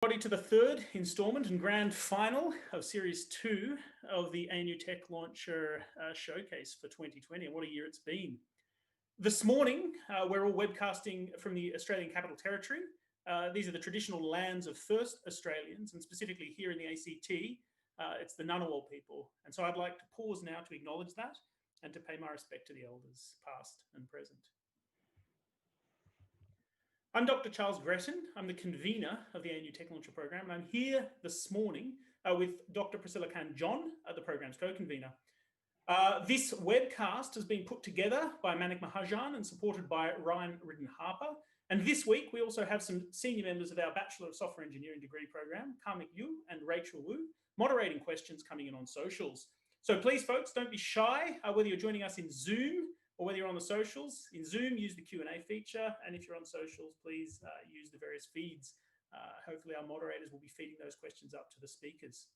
To the third instalment and grand final of Series 2 of the ANU TechLauncher Showcase for 2020. And what a year it's been. This morning, we're all webcasting from the Australian Capital Territory. These are the traditional lands of First Australians, and specifically here in the ACT, it's the Ngunnawal people. And so I'd like to pause now to acknowledge that and to pay my respect to the elders, past and present. I'm Dr. Charles Gretton. I'm the convener of the ANU TechLauncher program, and I'm here this morning with Dr. Priscilla Khan-John, the program's co-convener. This webcast has been put together by Manik Mahajan and supported by Ryan Ridden-Harper. And this week, we also have some senior members of our Bachelor of Software Engineering degree program, Karmik Yu and Rachel Wu, moderating questions coming in on socials. So please, folks, don't be shy, whether you're joining us in Zoom or whether you're on the socials. In Zoom, use the Q&A feature. And if you're on socials, please use the various feeds. Hopefully our moderators will be feeding those questions up to the speakers.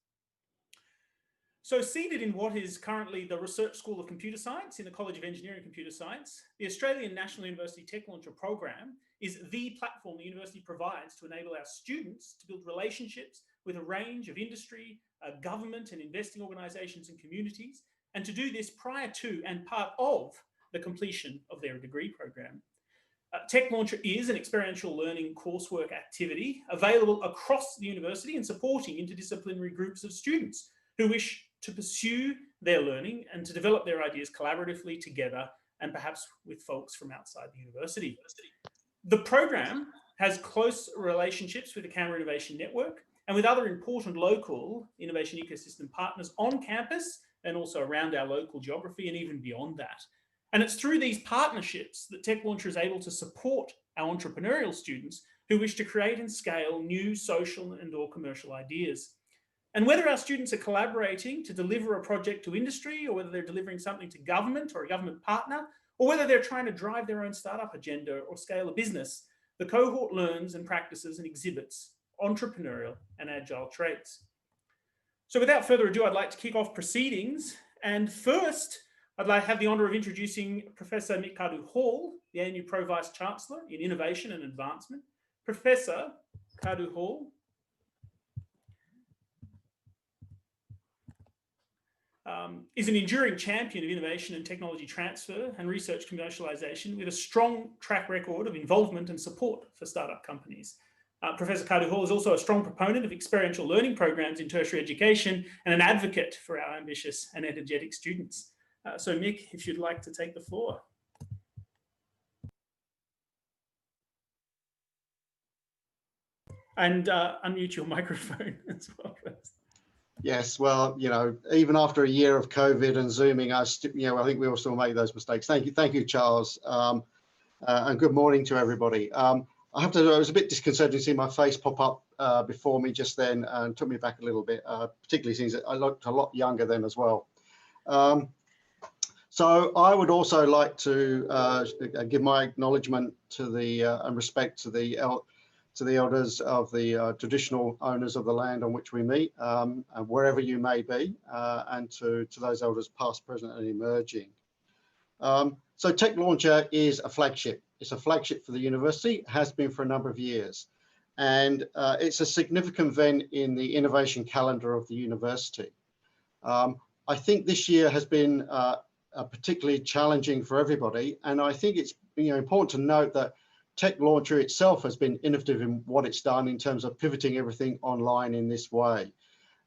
So seated in what is currently the Research School of Computer Science in the College of Engineering and Computer Science, the Australian National University TechLauncher program is the platform the university provides to enable our students to build relationships with a range of industry, government and investing organisations and communities, and to do this prior to and part of the completion of their degree program. TechLauncher is an experiential learning coursework activity available across the university and supporting interdisciplinary groups of students who wish to pursue their learning and to develop their ideas collaboratively together and perhaps with folks from outside the university. The program has close relationships with the Canberra Innovation Network and with other important local innovation ecosystem partners on campus and also around our local geography and even beyond that. And it's through these partnerships that TechLauncher is able to support our entrepreneurial students who wish to create and scale new social and or commercial ideas. And whether our students are collaborating to deliver a project to industry, or whether they're delivering something to government or a government partner, or whether they're trying to drive their own startup agenda or scale a business, the cohort learns and practices and exhibits entrepreneurial and agile traits. So without further ado, I'd like to kick off proceedings. And first, I'd like to have the honour of introducing Professor Mick Cardew-Hall, the ANU Pro Vice Chancellor in Innovation and Advancement. Professor Cardew-Hall is an enduring champion of innovation and technology transfer and research commercialisation with a strong track record of involvement and support for startup companies. Professor Cardew-Hall is also a strong proponent of experiential learning programs in tertiary education and an advocate for our ambitious and energetic students. So Mick, if you'd like to take the floor. And unmute your microphone as well first. Yes, well, you know, even after a year of COVID and Zooming, I think we all still make those mistakes. Thank you, Charles, and good morning to everybody. I have to. I was a bit disconcerted to see my face pop up before me just then, and took me back a little bit, particularly since I looked a lot younger then as well. So I would also like to give my acknowledgement to the and respect to the elders of the traditional owners of the land on which we meet, and wherever you may be, and to those elders past, present and emerging. So TechLauncher is a flagship. It's a flagship for the university, has been for a number of years. And it's a significant event in the innovation calendar of the university. I think this year has been particularly challenging for everybody. And I think it's important to note that TechLauncher itself has been innovative in what it's done in terms of pivoting everything online in this way.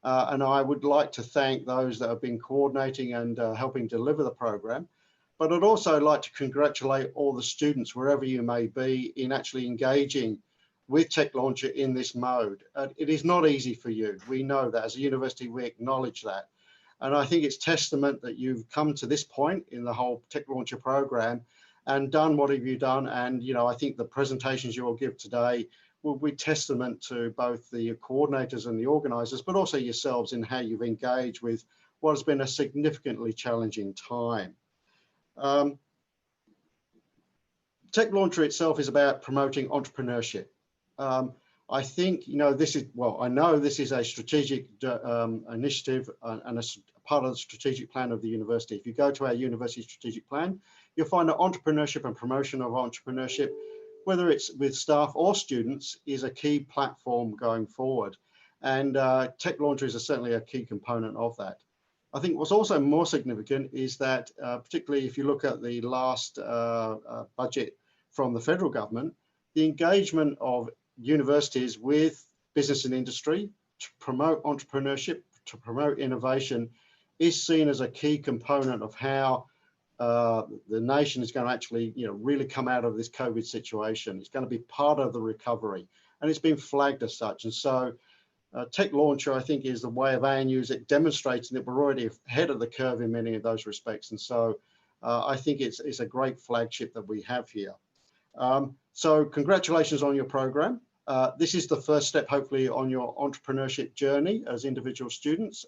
And I would like to thank those that have been coordinating and helping deliver the program. But I'd also like to congratulate all the students, wherever you may be, in actually engaging with TechLauncher in this mode. It is not easy for you. We know that as a university, we acknowledge that. And I think it's testament that you've come to this point in the whole TechLauncher program and done what have you done. And, I think the presentations you will give today will be testament to both the coordinators and the organizers, but also yourselves in how you've engaged with what has been a significantly challenging time. TechLauncher itself is about promoting entrepreneurship. I think, I know this is a strategic initiative and a part of the strategic plan of the university. If you go to our university strategic plan, you'll find that entrepreneurship and promotion of entrepreneurship whether it's with staff or students, is a key platform going forward. And TechLauncher is certainly a key component of that. I think what's also more significant is that, particularly if you look at the last budget from the federal government, the engagement of universities with business and industry to promote entrepreneurship, to promote innovation, is seen as a key component of how the nation is going to actually, really come out of this COVID situation. It's going to be part of the recovery, and it's been flagged as such. And so TechLauncher, I think, is the way of ANU, is it demonstrating that we're already ahead of the curve in many of those respects. And so I think it's a great flagship that we have here. So congratulations on your program. This is the first step, hopefully, on your entrepreneurship journey as individual students.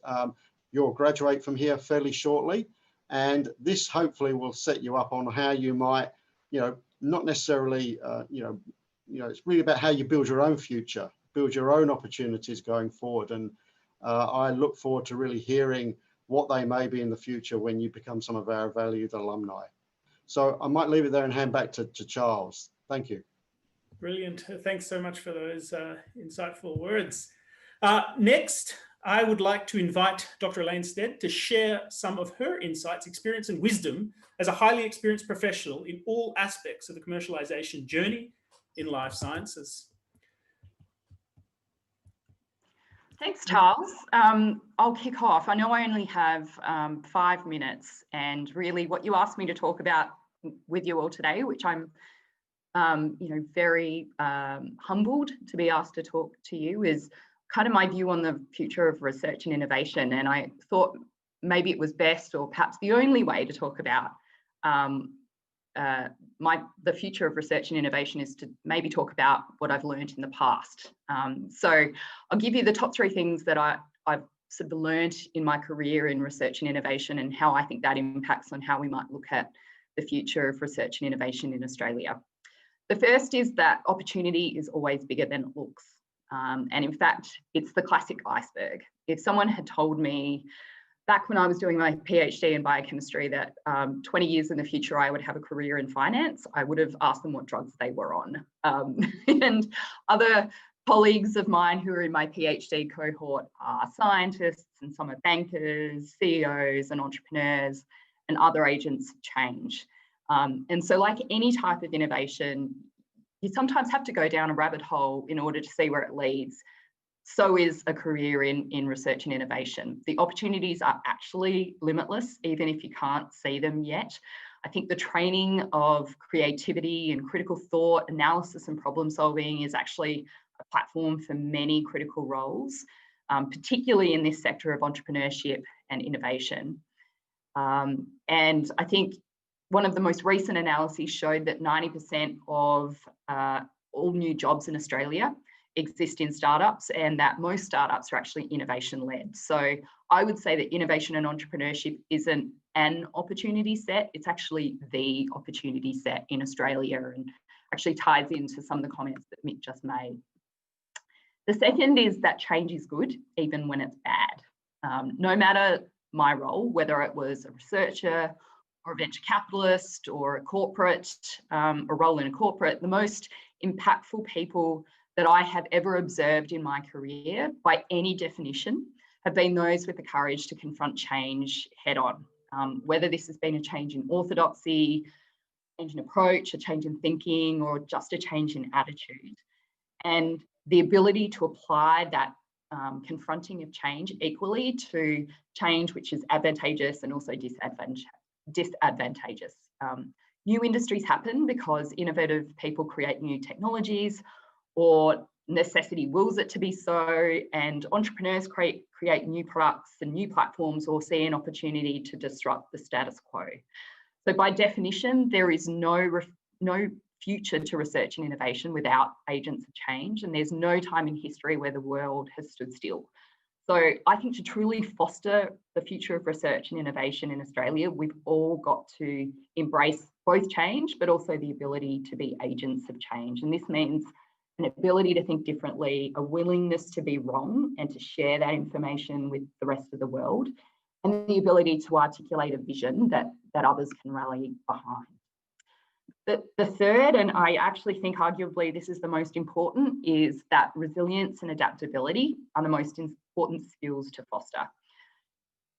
You'll graduate from here fairly shortly, and this hopefully will set you up on how you might, not necessarily, it's really about how you build your own future, build your own opportunities going forward. And I look forward to really hearing what they may be in the future when you become some of our valued alumni. So I might leave it there and hand back to Charles. Thank you. Brilliant. Thanks so much for those insightful words. Next, I would like to invite Dr. Elaine Stead to share some of her insights, experience, and wisdom as a highly experienced professional in all aspects of the commercialization journey in life sciences. Thanks, Charles. I'll kick off. I know I only have 5 minutes, and really what you asked me to talk about with you all today, which I'm very humbled to be asked to talk to you, is kind of my view on the future of research and innovation. And I thought maybe it was best, or perhaps the only way, to talk about the future of research and innovation is to maybe talk about what I've learned in the past. So I'll give you the top 3 things that I've sort of learned in my career in research and innovation, and how I think that impacts on how we might look at the future of research and innovation in Australia. The first is that opportunity is always bigger than it looks. And in fact, it's the classic iceberg. If someone had told me back when I was doing my PhD in biochemistry that 20 years in the future I would have a career in finance, I would have asked them what drugs they were on. And other colleagues of mine who are in my PhD cohort are scientists, and some are bankers, CEOs, and entrepreneurs, and other agents of change. And so, like any type of innovation, you sometimes have to go down a rabbit hole in order to see where it leads. So is a career in research and innovation. The opportunities are actually limitless, even if you can't see them yet. I think the training of creativity and critical thought, analysis and problem solving is actually a platform for many critical roles, particularly in this sector of entrepreneurship and innovation. And I think one of the most recent analyses showed that 90% of all new jobs in Australia exist in startups, and that most startups are actually innovation-led. So I would say that innovation and entrepreneurship isn't an opportunity set, it's actually the opportunity set in Australia, and actually ties into some of the comments that Mick just made. The second is that change is good, even when it's bad. No matter my role, whether it was a researcher or a venture capitalist or a corporate, a role in a corporate, the most impactful people that I have ever observed in my career, by any definition, have been those with the courage to confront change head on. Whether this has been a change in orthodoxy, change in approach, a change in thinking, or just a change in attitude. And the ability to apply that confronting of change equally to change which is advantageous and also disadvantageous. New industries happen because innovative people create new technologies, or necessity wills it to be so, and entrepreneurs create new products and new platforms, or see an opportunity to disrupt the status quo. So by definition, there is no future to research and innovation without agents of change, and there's no time in history where the world has stood still. So I think to truly foster the future of research and innovation in Australia, we've all got to embrace both change, but also the ability to be agents of change. And this means an ability to think differently, a willingness to be wrong and to share that information with the rest of the world, and the ability to articulate a vision that others can rally behind. The third, and I actually think arguably this is the most important, is that resilience and adaptability are the most important skills to foster.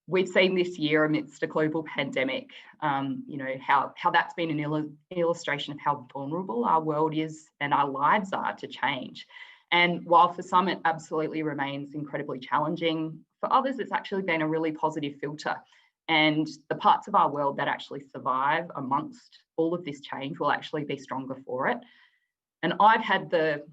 We've seen this year amidst a global pandemic, you know, how that's been an illustration of how vulnerable our world is and our lives are to change. And while for some it absolutely remains incredibly challenging, for others it's actually been a really positive filter. And the parts of our world that actually survive amongst all of this change will actually be stronger for it. And I've had the,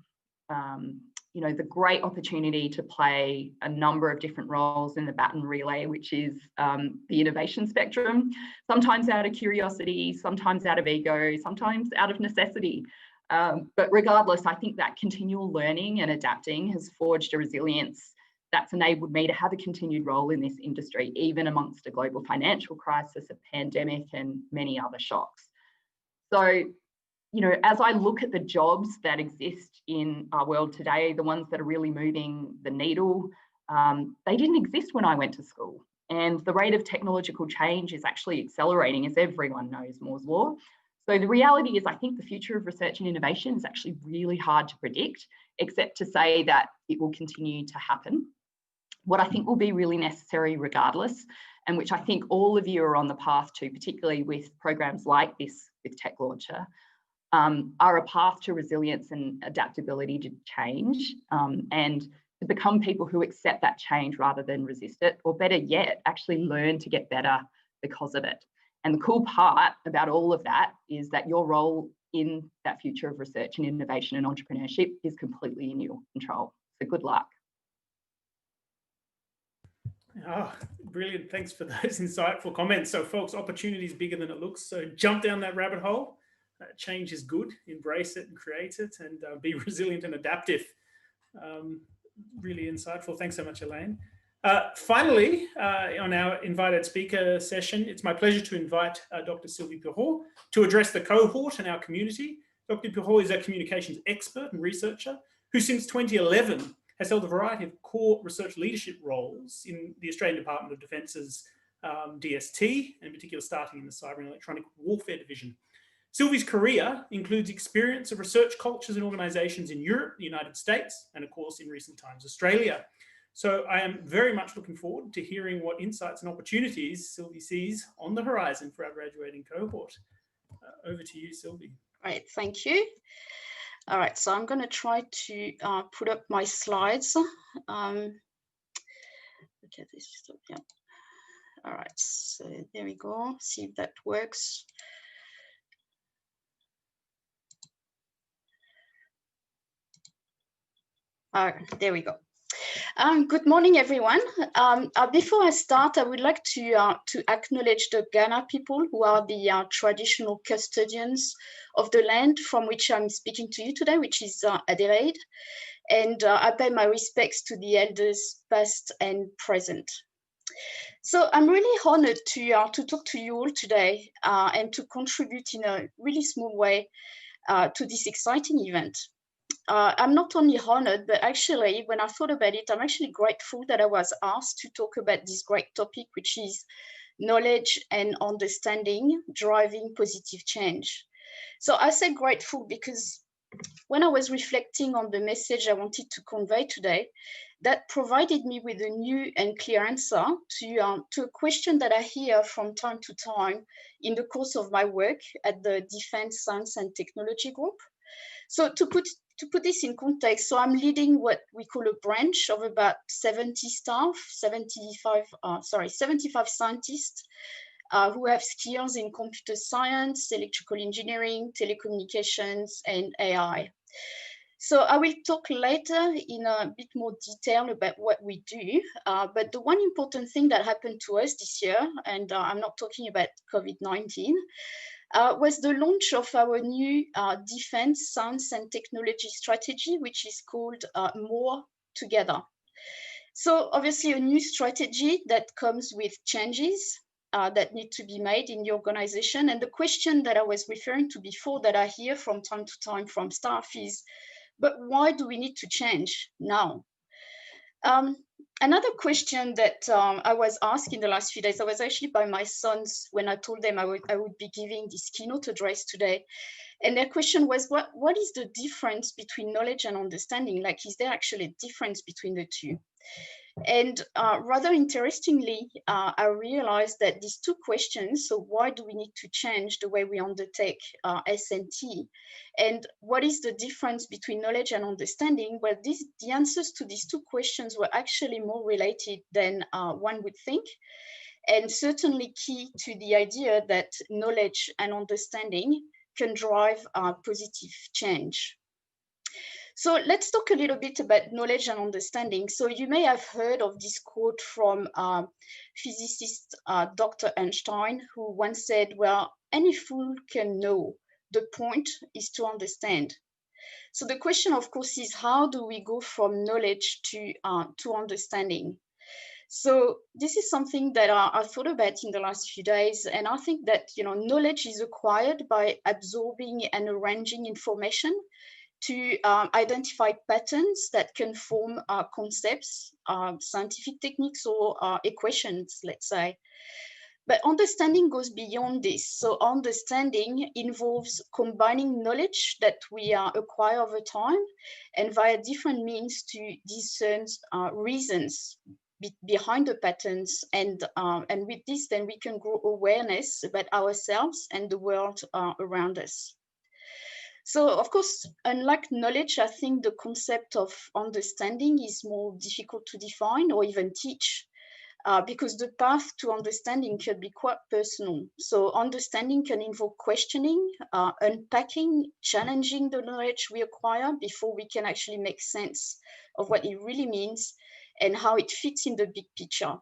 you know, the great opportunity to play a number of different roles in the baton relay, which is the innovation spectrum, sometimes out of curiosity, sometimes out of ego, sometimes out of necessity. But regardless, I think that continual learning and adapting has forged a resilience that's enabled me to have a continued role in this industry, even amongst a global financial crisis, a pandemic, and many other shocks. So, you know, as I look at the jobs that exist in our world today, the ones that are really moving the needle, they didn't exist when I went to school. And the rate of technological change is actually accelerating, as everyone knows Moore's law. So the reality is, I think the future of research and innovation is actually really hard to predict, except to say that it will continue to happen. What I think will be really necessary regardless, and which I think all of you are on the path to, particularly with programs like this with TechLauncher, are a path to resilience and adaptability to change, and to become people who accept that change rather than resist it, or better yet, actually learn to get better because of it. And the cool part about all of that is that your role in that future of research and innovation and entrepreneurship is completely in your control. So good luck. Oh, brilliant. Thanks for those insightful comments. So folks, opportunity is bigger than it looks. So jump down that rabbit hole. Change is good. Embrace it and create it, and be resilient and adaptive. Really insightful. Thanks so much, Elaine. Finally, on our invited speaker session, it's my pleasure to invite Dr. Sylvie Pirot to address the cohort and our community. Dr. Pirot is a communications expert and researcher who since 2011 has held a variety of core research leadership roles in the Australian Department of Defence's DST, in particular starting in the Cyber and Electronic Warfare Division. Sylvie's career includes experience of research cultures and organisations in Europe, the United States, and of course in recent times, Australia. So I am very much looking forward to hearing what insights and opportunities Sylvie sees on the horizon for our graduating cohort. Over to you, Sylvie. Right, thank you. All right, so I'm going to try to put up my slides. Okay, this is, yeah. All right, so there we go. See if that works. There we go. Good morning, everyone. Before I start, I would like to acknowledge the Ghana people, who are the traditional custodians of the land from which I'm speaking to you today, which is Adelaide. And I pay my respects to the elders past and present. So I'm really honored to talk to you all today and to contribute in a really small way to this exciting event. I'm not only honored, but actually, when I thought about it, I'm actually grateful that I was asked to talk about this great topic, which is knowledge and understanding driving positive change. So I say grateful because when I was reflecting on the message I wanted to convey today, that provided me with a new and clear answer to a question that I hear from time to time in the course of my work at the Defense Science and Technology Group. So to put this in context, so I'm leading what we call a branch of about 70 staff, 75 scientists who have skills in computer science, electrical engineering, telecommunications, and AI. So I will talk later in a bit more detail about what we do, but the one important thing that happened to us this year, and I'm not talking about COVID-19, was the launch of our new Defense Science and Technology strategy, which is called More Together. So obviously a new strategy that comes with changes that need to be made in the organization. And the question that I was referring to before that I hear from time to time from staff is, but why do we need to change now? Another question that I was asked in the last few days, I was actually by my sons when I told them I would be giving this keynote address today. And their question was, what is the difference between knowledge and understanding? Like, is there actually a difference between the two? And rather interestingly, I realized that these two questions, so why do we need to change the way we undertake S&T? And what is the difference between knowledge and understanding? Well, the answers to these two questions were actually more related than one would think, and certainly key to the idea that knowledge and understanding can drive positive change. So let's talk a little bit about knowledge and understanding. So you may have heard of this quote from physicist Dr. Einstein, who once said, well, any fool can know. The point is to understand. So the question, of course, is how do we go from knowledge to understanding? So this is something that I thought about in the last few days. And I think that, knowledge is acquired by absorbing and arranging information to identify patterns that can form concepts, scientific techniques, or equations, let's say. But understanding goes beyond this. So understanding involves combining knowledge that we acquire over time and via different means to discern reasons behind the patterns. And with this, then we can grow awareness about ourselves and the world around us. So, of course, unlike knowledge, I think the concept of understanding is more difficult to define or even teach, because the path to understanding can be quite personal. So understanding can involve questioning, unpacking, challenging the knowledge we acquire before we can actually make sense of what it really means and how it fits in the big picture.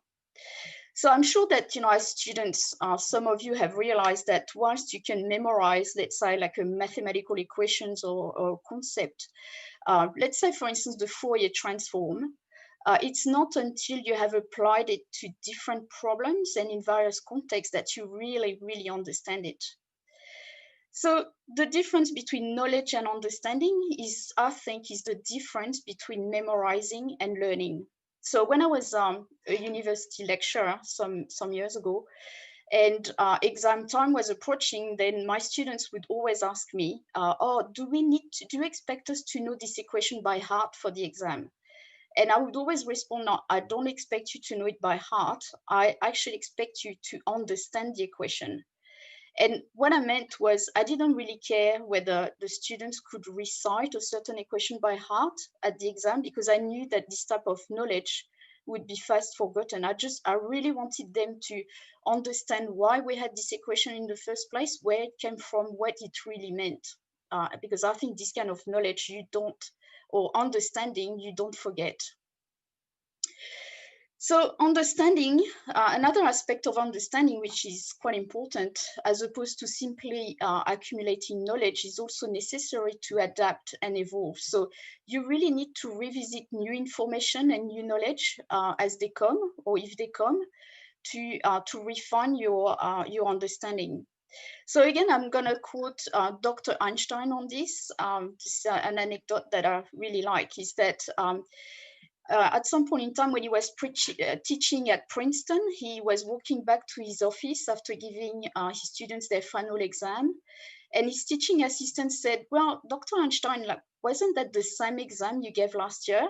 So I'm sure that, as students, some of you have realized that whilst you can memorize, let's say, like a mathematical equations or concept, let's say, for instance, the Fourier transform, it's not until you have applied it to different problems and in various contexts that you really, really understand it. So the difference between knowledge and understanding is, I think, is the difference between memorizing and learning. So when I was a university lecturer some years ago, and exam time was approaching, then my students would always ask me, "Oh, do you expect us to know this equation by heart for the exam?" And I would always respond, "No, I don't expect you to know it by heart. I actually expect you to understand the equation." And what I meant was I didn't really care whether the students could recite a certain equation by heart at the exam, because I knew that this type of knowledge would be fast forgotten. I really wanted them to understand why we had this equation in the first place, where it came from, what it really meant. Because I think this kind of knowledge or understanding, you don't forget. So understanding, another aspect of understanding, which is quite important, as opposed to simply accumulating knowledge, is also necessary to adapt and evolve. So you really need to revisit new information and new knowledge as they come, or if they come, to refine your understanding. So again, I'm going to quote Dr. Einstein on this. This is an anecdote that I really like, is that at some point in time when he was teaching at Princeton, he was walking back to his office after giving his students their final exam. And his teaching assistant said, "Well, Dr. Einstein, wasn't that the same exam you gave last year?"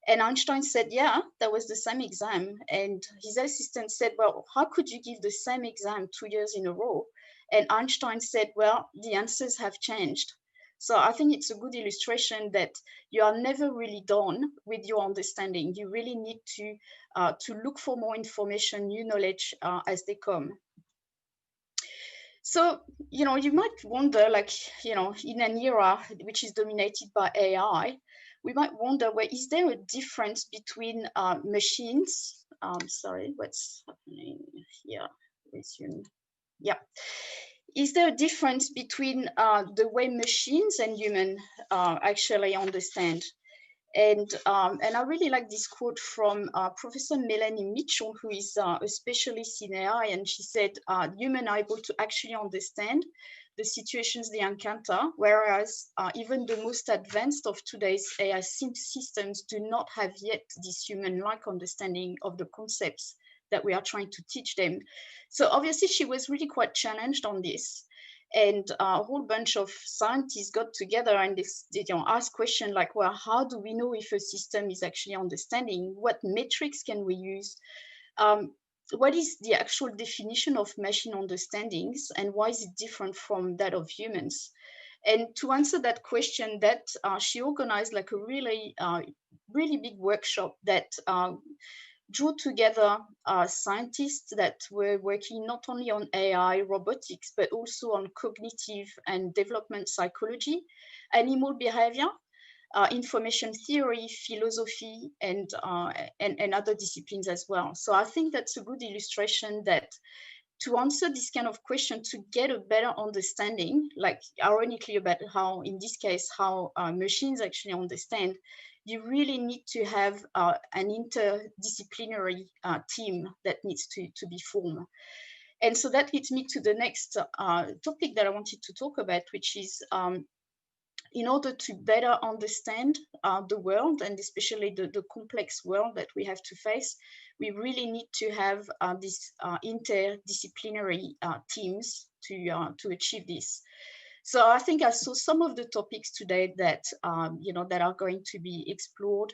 And Einstein said, "Yeah, that was the same exam." And his assistant said, "Well, how could you give the same exam 2 years in a row?" And Einstein said, "Well, the answers have changed." So I think it's a good illustration that you are never really done with your understanding. You really need to look for more information, new knowledge as they come. So, you might wonder, in an era which is dominated by AI, we might wonder, well, is there a difference between machines? Sorry, what's happening here? Resume. Yeah. Is there a difference between the way machines and humans actually understand? And I really like this quote from Professor Melanie Mitchell, who is a specialist in AI, and she said, "Humans are able to actually understand the situations they encounter, whereas even the most advanced of today's AI systems do not have yet this human-like understanding of the concepts that we are trying to teach them. So obviously she was really quite challenged on this. And a whole bunch of scientists got together and they asked questions like, well, how do we know if a system is actually understanding? What metrics can we use? What is the actual definition of machine understandings, and why is it different from that of humans? And to answer that question, that she organized like a really big workshop that drew together scientists that were working not only on AI, robotics, but also on cognitive and development psychology, animal behavior, information theory, philosophy, and other disciplines as well. So I think that's a good illustration that to answer this kind of question, to get a better understanding, like ironically about how, in this case, how machines actually understand, you really need to have an interdisciplinary team that needs to be formed. And so that leads me to the next topic that I wanted to talk about, which is in order to better understand the world, and especially the complex world that we have to face, we really need to have these interdisciplinary teams to achieve this. So I think I saw some of the topics today that that are going to be explored,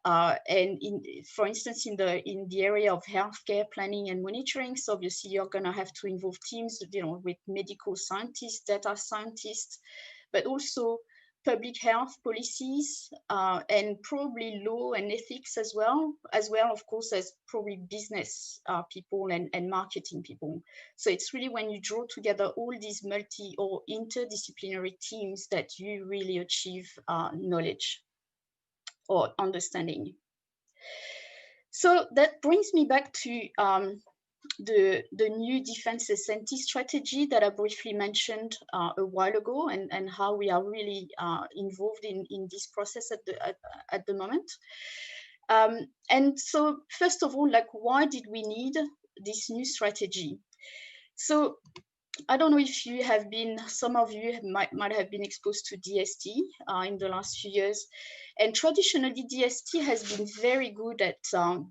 and for instance, in the area of healthcare planning and monitoring. So obviously, you're going to have to involve teams, with medical scientists, data scientists, but also public health policies, and probably law and ethics as well, of course, as probably business people and marketing people. So it's really when you draw together all these multi or interdisciplinary teams that you really achieve knowledge or understanding. So that brings me back to the new defense S&T strategy that I briefly mentioned a while ago, and how we are really involved in this process at the moment. And so first of all, like, why did we need this new strategy? So I don't know if you have been, some of you might have been exposed to DST in the last few years. And traditionally, DST has been very good at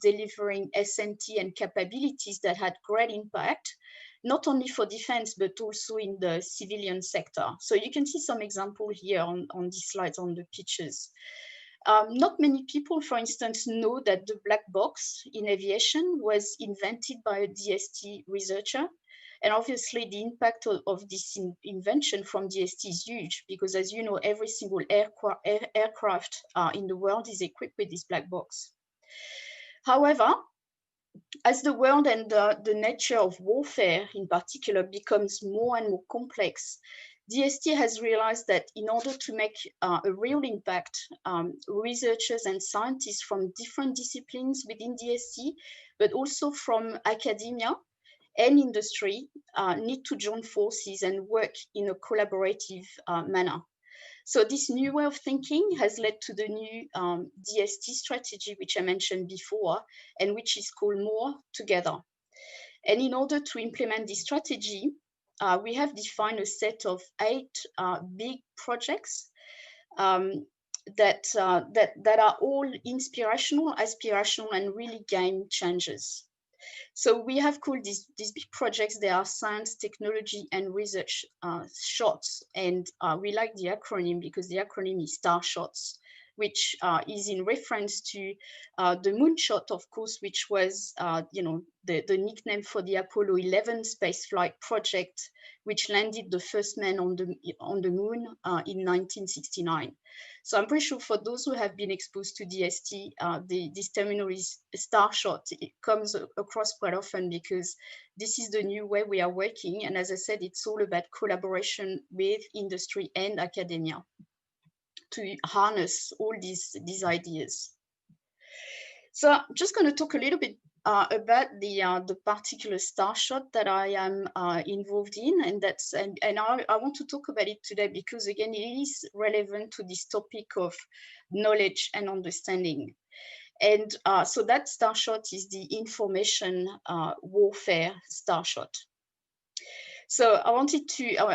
delivering S&T and capabilities that had great impact, not only for defense, but also in the civilian sector. So you can see some example here on these slides, on the pictures. Not many people, for instance, know that the black box in aviation was invented by a DST researcher. And obviously, the impact of this invention from DST is huge, because as you know, every single aircraft in the world is equipped with this black box. However, as the world and the nature of warfare in particular becomes more and more complex, DST has realized that in order to make a real impact, researchers and scientists from different disciplines within DST, but also from academia and industry, need to join forces and work in a collaborative manner. So this new way of thinking has led to the new DST strategy, which I mentioned before, and which is called More Together. And in order to implement this strategy, we have defined a set of 8 big projects that are all inspirational, aspirational, and really game changers. So we have called these big projects, they are science, technology, and research shots. And we like the acronym because the acronym is STAR shots, which is in reference to the moonshot, of course, which was the nickname for the Apollo 11 spaceflight project, which landed the first man on the moon in 1969. So I'm pretty sure for those who have been exposed to DST, this terminal is STAR shot. It comes across quite often because this is the new way we are working. And as I said, it's all about collaboration with industry and academia to harness all these ideas. So I'm just going to talk a little bit about the particular STAR shot that I am involved in, and I want to talk about it today because again it is relevant to this topic of knowledge and understanding. And so that STAR shot is the information warfare STAR shot. So I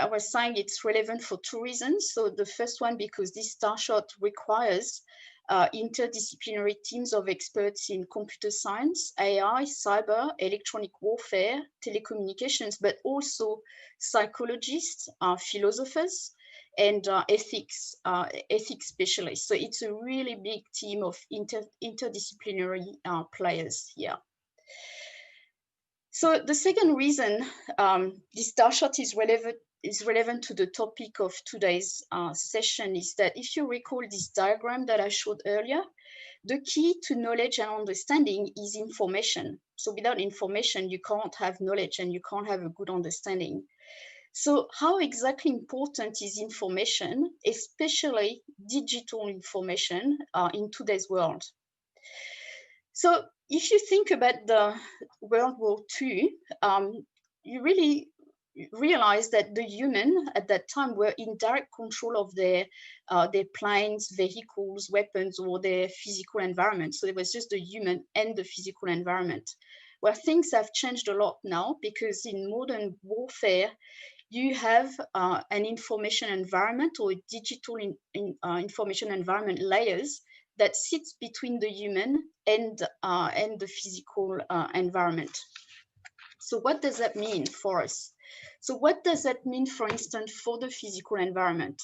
was saying it's relevant for two reasons. So the first one, because this starshot requires interdisciplinary teams of experts in computer science, AI, cyber, electronic warfare, telecommunications, but also psychologists, philosophers, and ethics specialists. So it's a really big team of interdisciplinary players here. So the second reason this starshot is relevant to the topic of today's session is that if you recall this diagram that I showed earlier, the key to knowledge and understanding is information. So without information, you can't have knowledge and you can't have a good understanding. So how exactly important is information, especially digital information in today's world? So if you think about the World War II, you really realize that the human at that time were in direct control of their planes, vehicles, weapons, or their physical environment. So it was just the human and the physical environment. Well, things have changed a lot now, because in modern warfare, you have an information environment or a digital information environment layers that sits between the human and the physical environment. So what does that mean for us? So what does that mean, for instance, for the physical environment?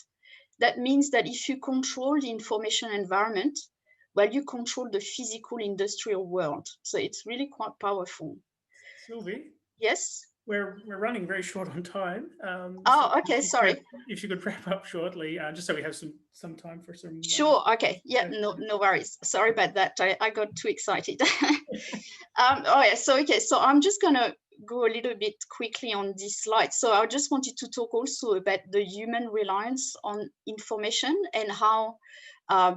That means that if you control the information environment, well, you control the physical industrial world. So it's really quite powerful. Sylvie? Yes? We're running very short on time. Oh, okay, sorry. If you could wrap up shortly, just so we have some time for some. Sure, okay, yeah, no worries. Sorry about that, I got too excited. Oh yeah, so I'm just gonna go a little bit quickly on this slide. So I just wanted to talk also about the human reliance on information and how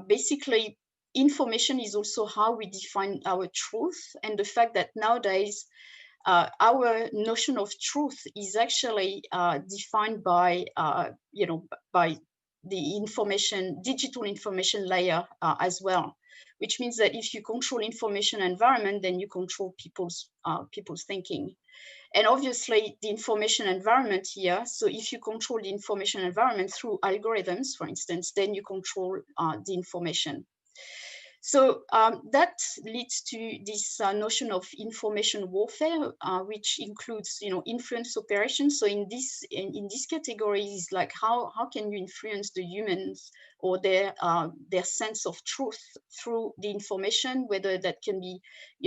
basically information is also how we define our truth, and the fact that nowadays our notion of truth is actually defined by by the digital information layer as well, which means that if you control information environment, then you control people's thinking. And obviously the information environment here, so if you control the information environment through algorithms, for instance, then you control the information. So that leads to this notion of information warfare, which includes, influence operations. So in this category is like how can you influence the humans or their sense of truth through the information, whether that can be,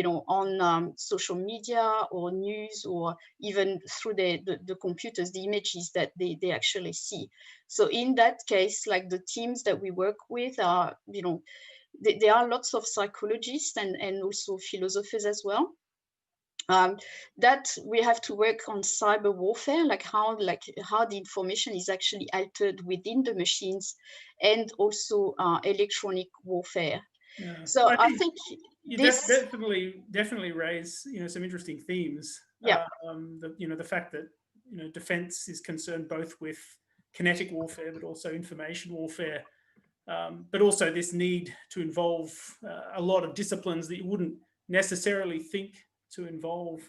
on social media or news, or even through the computers, the images that they actually see. So in that case, like the teams that we work with are, there are lots of psychologists and also philosophers as well. That we have to work on cyber warfare, like how the information is actually altered within the machines, and also electronic warfare. Yeah. So well, I think you this definitely raise some interesting themes. Yeah. The fact that defense is concerned both with kinetic warfare but also information warfare. But also this need to involve a lot of disciplines that you wouldn't necessarily think to involve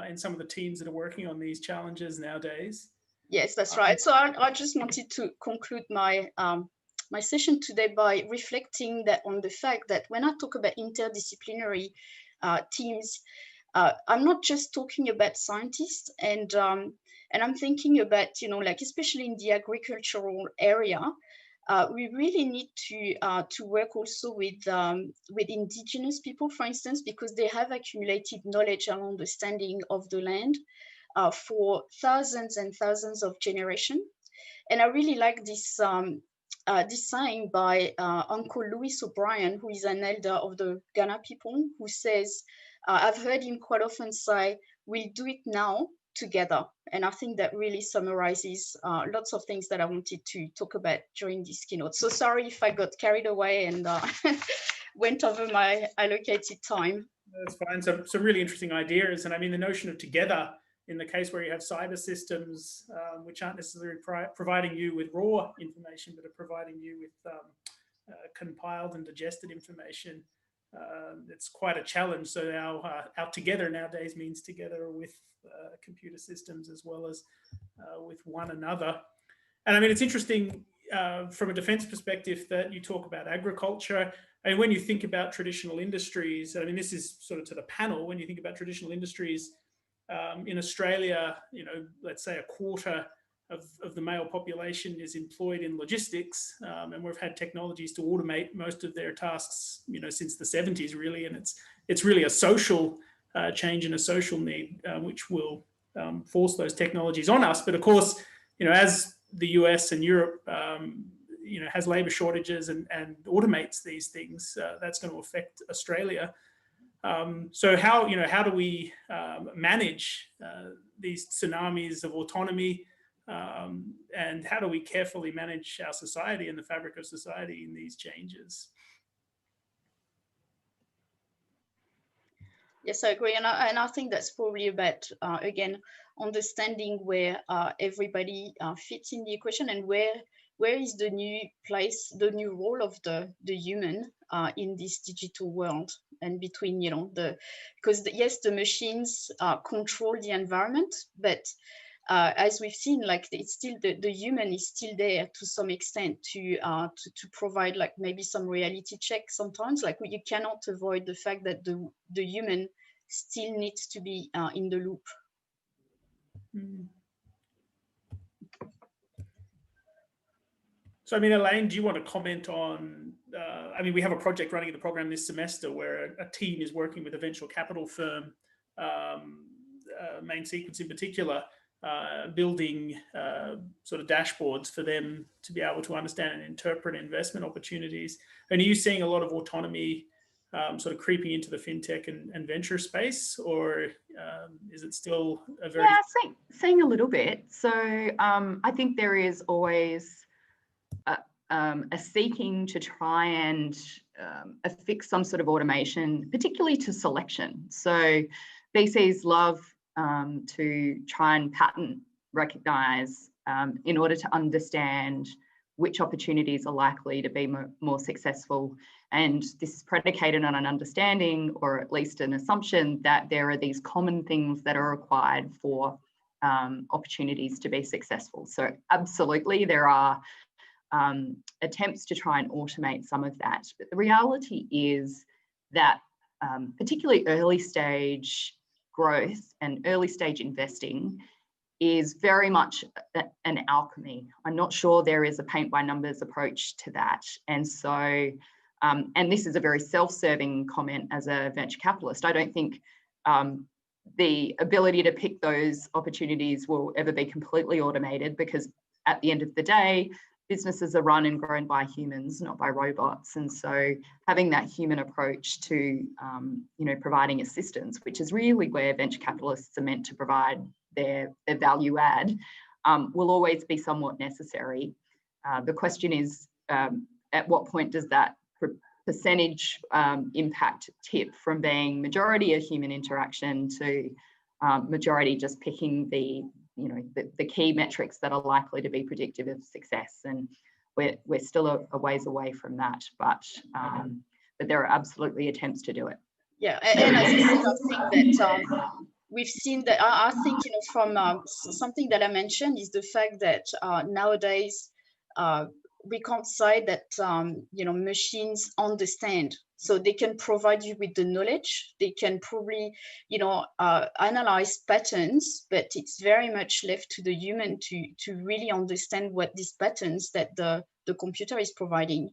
in some of the teams that are working on these challenges nowadays. Yes, that's right. So I just wanted to conclude my my session today by reflecting that on the fact that when I talk about interdisciplinary teams, I'm not just talking about scientists, and I'm thinking about, like especially in the agricultural area. We really need to work also with indigenous people, for instance, because they have accumulated knowledge and understanding of the land for thousands and thousands of generations. And I really like this this saying by Uncle Louis O'Brien, who is an elder of the Ghana people, who says, I've heard him quite often say, "We'll do it now, together." And I think that really summarizes lots of things that I wanted to talk about during this keynote. So sorry if I got carried away and went over my allocated time. That's fine. So some really interesting ideas. And I mean, the notion of together in the case where you have cyber systems, which aren't necessarily providing you with raw information, but are providing you with compiled and digested information. it's quite a challenge. So our together nowadays means together with computer systems as well as with one another. And I mean, it's interesting from a defense perspective that you talk about agriculture. I mean, when you think about traditional industries, I mean, this is sort of to the panel, when you think about traditional industries in Australia, you know, let's say a quarter of the male population is employed in logistics, and we've had technologies to automate most of their tasks, you know, since the 70s really, and it's really a social change and a social need which will force those technologies on us. But of course, you know, as the US and Europe, you know, has labour shortages and automates these things, that's going to affect Australia. So how do we manage these tsunamis of autonomy, and how do we carefully manage our society and the fabric of society in these changes? Yes, I agree, and I think that's probably about again understanding where everybody fits in the equation, and where is the new place, the new role of the human in this digital world, and between, you know, because yes, the machines control the environment, but as we've seen, like, it's still the human is still there to some extent to provide, like, maybe some reality check sometimes. Like, you cannot avoid the fact that the human still needs to be in the loop. Mm. So, I mean, Elaine, do you want to comment on, I mean, we have a project running in the program this semester where a team is working with a venture capital firm, Main Sequence in particular, building sort of dashboards for them to be able to understand and interpret investment opportunities. And are you seeing a lot of autonomy sort of creeping into the fintech and venture space, or is it still a very... Yeah, seeing a little bit. So I think there is always a seeking to try and affix some sort of automation, particularly to selection. So VCs love to try and pattern recognize in order to understand which opportunities are likely to be more successful. And this is predicated on an understanding, or at least an assumption, that there are these common things that are required for opportunities to be successful. So absolutely, there are attempts to try and automate some of that. But the reality is that particularly early stage growth and early stage investing is very much an alchemy. I'm not sure there is a paint by numbers approach to that. And so, and this is a very self-serving comment as a venture capitalist. I don't think the ability to pick those opportunities will ever be completely automated, because at the end of the day, businesses are run and grown by humans, not by robots. And so having that human approach to, you know, providing assistance, which is really where venture capitalists are meant to provide their value add, will always be somewhat necessary. The question is, at what point does that percentage impact tip from being majority of human interaction to majority just picking the key metrics that are likely to be predictive of success? And we're still a ways away from that, but there are absolutely attempts to do it. Yeah, and as I said, I think that we've seen that. I think, you know, from something that I mentioned is the fact that nowadays we can't say that you know, machines understand. So they can provide you with the knowledge. They can probably, you know, analyze patterns, but it's very much left to the human to really understand what these patterns that the computer is providing,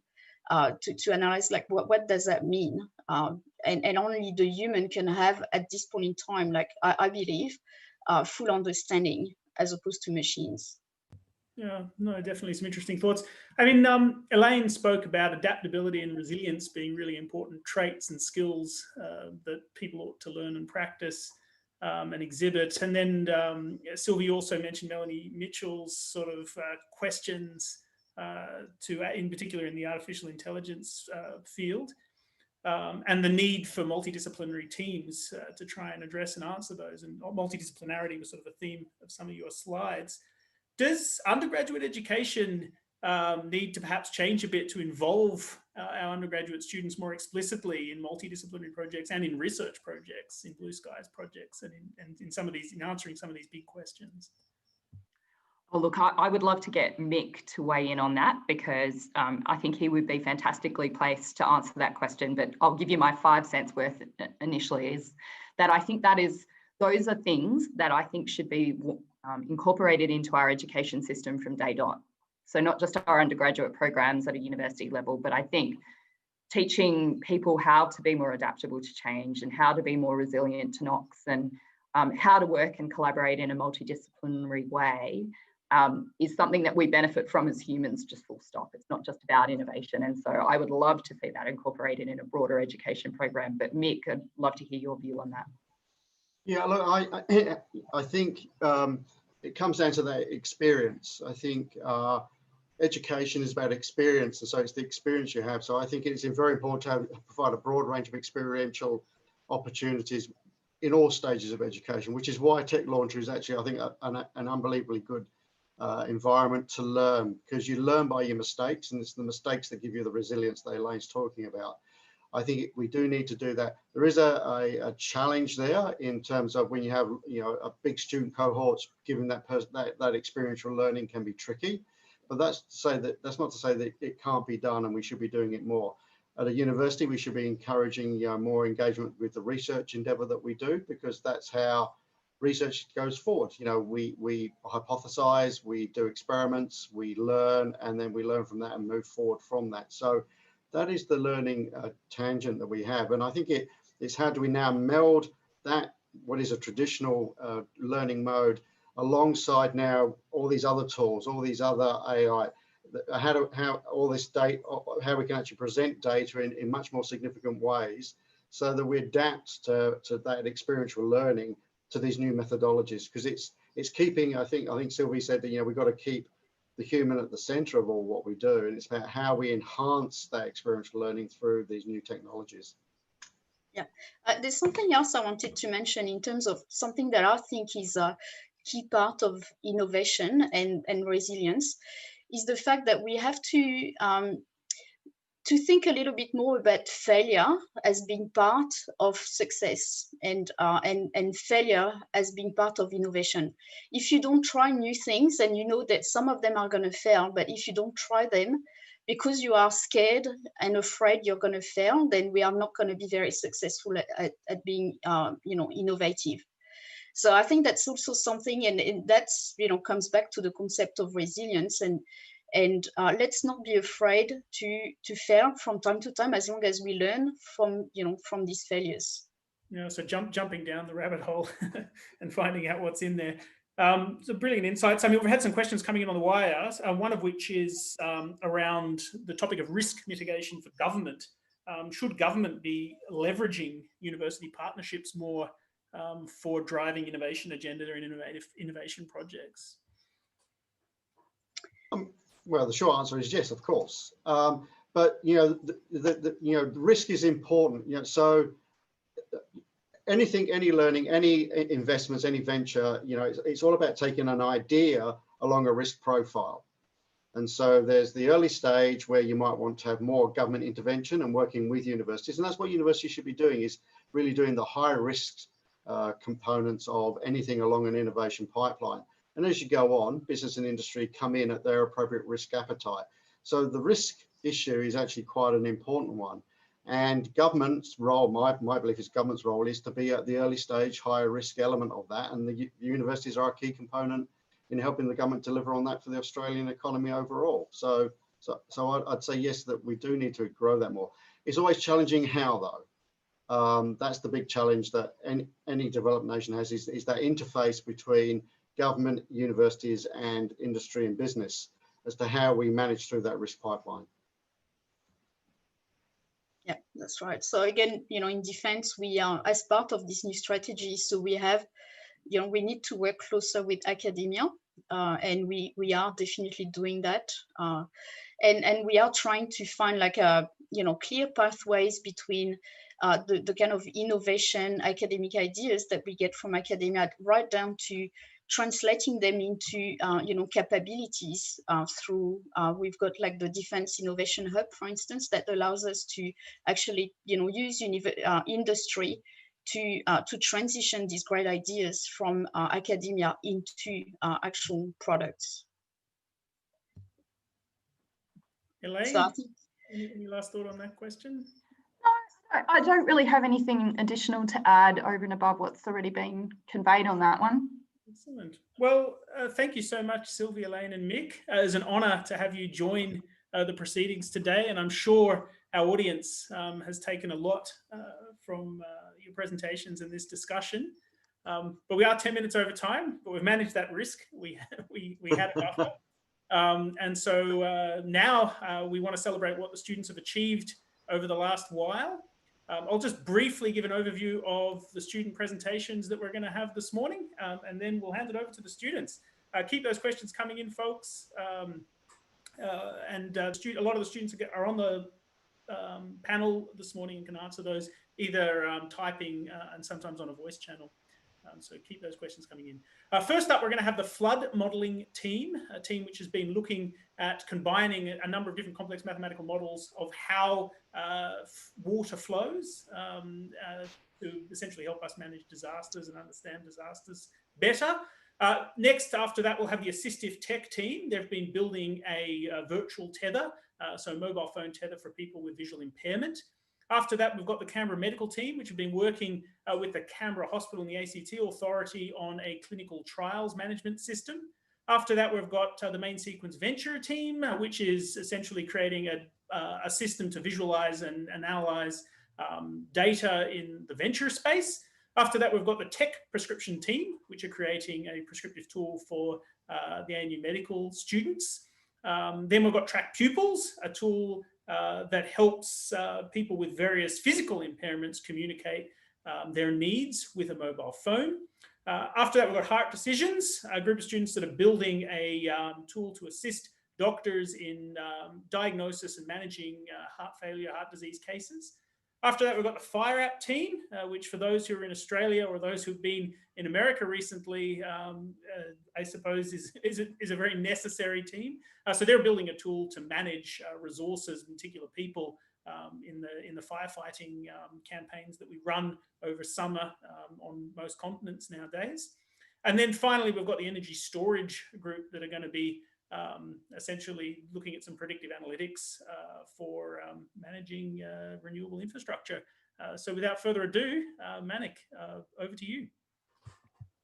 to analyze, like, what does that mean? And only the human can have at this point in time, like, I believe, full understanding, as opposed to machines. Yeah, no, definitely some interesting thoughts. I mean, Elaine spoke about adaptability and resilience being really important traits and skills that people ought to learn and practice and exhibit. And then Sylvie also mentioned Melanie Mitchell's sort of questions in particular in the artificial intelligence field, and the need for multidisciplinary teams to try and address and answer those. And multidisciplinarity was sort of a theme of some of your slides. Does undergraduate education need to perhaps change a bit to involve our undergraduate students more explicitly in multidisciplinary projects and in research projects, in blue skies projects, and in some of these, in answering some of these big questions? Oh, look, I would love to get Mick to weigh in on that, because I think he would be fantastically placed to answer that question. But I'll give you my 5 cents worth initially, is that I think those are things that I think should be incorporated into our education system from day dot. So not just our undergraduate programs at a university level, but I think teaching people how to be more adaptable to change and how to be more resilient to knocks, and how to work and collaborate in a multidisciplinary way is something that we benefit from as humans, just full stop. It's not just about innovation. And so I would love to see that incorporated in a broader education program. But Mick, I'd love to hear your view on that. Yeah, look, I think it comes down to that experience. I think education is about experience, and so it's the experience you have. So I think it's very important to provide a broad range of experiential opportunities in all stages of education, which is why TechLauncher is actually, I think, an unbelievably good environment to learn, because you learn by your mistakes, and it's the mistakes that give you the resilience that Elaine's talking about. I think we do need to do that. There is a challenge there in terms of when you have a big student cohorts, giving that experiential learning can be tricky. But that's not to say that it can't be done, and we should be doing it more. At a university, we should be encouraging more engagement with the research endeavour that we do, because that's how research goes forward. We hypothesize, we do experiments, we learn, and then we learn from that and move forward from that. So that is the learning tangent that we have. And I think it's how do we now meld that, what is a traditional learning mode, alongside now all these other tools, all these other AI, how all this data, how we can actually present data in much more significant ways, so that we adapt to that experiential learning to these new methodologies. Because it's keeping, I think Sylvie said that we've got to keep the human at the center of all what we do, and it's about how we enhance that experiential learning through these new technologies. Yeah, there's something else I wanted to mention in terms of something that I think is a key part of innovation and resilience, is the fact that we have to think a little bit more about failure as being part of success, and failure as being part of innovation. If you don't try new things, and you know that some of them are going to fail, but if you don't try them because you are scared and afraid you're going to fail, then we are not going to be very successful at being innovative. So I think that's also something, and that's comes back to the concept of resilience, and let's not be afraid to fail from time to time, as long as we learn from these failures. So jumping down the rabbit hole and finding out what's in there. So brilliant insights. I mean, we've had some questions coming in on the wire, one of which is around the topic of risk mitigation for government. Should government be leveraging university partnerships more for driving innovation agenda and innovation projects? Well, the short answer is yes, of course. But the risk is important. So anything, any learning, any investments, any venture, it's all about taking an idea along a risk profile. And so there's the early stage where you might want to have more government intervention and working with universities, and that's what universities should be doing, is really doing the high risk components of anything along an innovation pipeline. And as you go on, business and industry come in at their appropriate risk appetite. So the risk issue is actually quite an important one. And government's role, my belief is government's role is to be at the early stage, higher risk element of that. And the universities are a key component in helping the government deliver on that for the Australian economy overall. So I'd say yes, that we do need to grow that more. It's always challenging how, though. That's the big challenge that any developed nation has, is that interface between government, universities, and industry and business as to how we manage through that risk pipeline. Yeah, that's right. So again, in defense, we are, as part of this new strategy, so we have, we need to work closer with academia, and we are definitely doing that. And we are trying to find like a, clear pathways between the kind of innovation, academic ideas that we get from academia, right down to translating them into capabilities through we've got like the Defense Innovation Hub, for instance, that allows us to actually use industry to transition these great ideas from academia into actual products. Elaine, So any last thought on that question? No, I don't really have anything additional to add over and above what's already been conveyed on that one. Excellent. Well, thank you so much, Sylvia, Elaine and Mick. It was an honour to have you join the proceedings today, and I'm sure our audience has taken a lot from your presentations and this discussion. But we are 10 minutes over time, but we've managed that risk. We had a buffer. And so now we want to celebrate what the students have achieved over the last while. I'll just briefly give an overview of the student presentations that we're going to have this morning, and then we'll hand it over to the students. Keep those questions coming in, folks. A lot of the students are on the panel this morning and can answer those either typing and sometimes on a voice channel. So keep those questions coming in. First up, we're going to have the flood modelling team, a team which has been looking at combining a number of different complex mathematical models of how water flows to essentially help us manage disasters and understand disasters better. Next, after that, we'll have the Assistive Tech team. They've been building a virtual tether, so mobile phone tether for people with visual impairment. After that, we've got the Canberra medical team, which have been working with the Canberra Hospital and the ACT Authority on a clinical trials management system. After that, we've got the Main Sequence Venture team, which is essentially creating a system to visualize and analyze data in the venture space. After that, we've got the Tech Prescription team, which are creating a prescriptive tool for the ANU medical students. Then we've got Track Pupils, a tool that helps people with various physical impairments communicate their needs with a mobile phone. After that, we've got Heart Decisions, a group of students that are building a tool to assist doctors in diagnosis and managing heart failure, heart disease cases. After that, we've got the Fire App team, which for those who are in Australia or those who've been in America recently, I suppose is a very necessary team. So they're building a tool to manage resources, in particular people in the firefighting campaigns that we run over summer on most continents nowadays. And then finally, we've got the energy storage group that are going to be essentially looking at some predictive analytics for managing renewable infrastructure. So without further ado, Manik, over to you.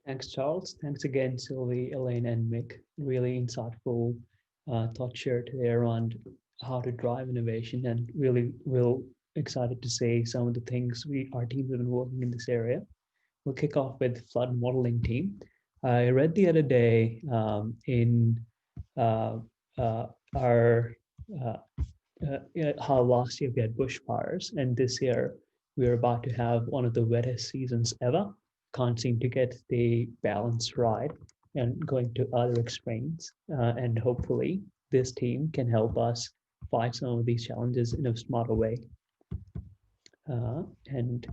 Thanks, Charles. Thanks again, Sylvie, Elaine, and Mick. Really insightful thoughts shared today around how to drive innovation, and really excited to say some of the things our teams have been working in this area. We'll kick off with flood modeling team. I read the other day in how last year we had bushfires, and this year we're about to have one of the wettest seasons ever. Can't seem to get the balance right and going to other extremes. And hopefully this team can help us fight some of these challenges in a smarter way. And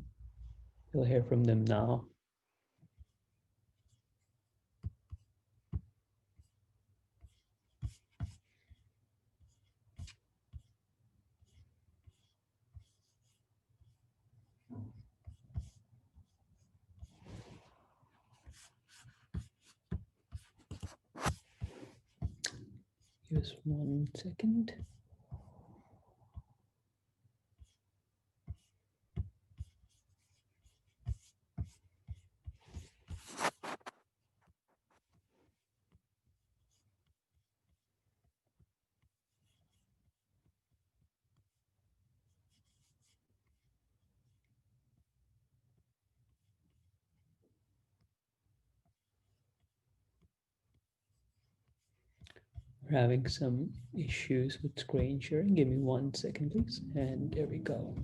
we'll hear from them now. Just 1 second. We're having some issues with screen sharing. Give me 1 second, please. And there we go.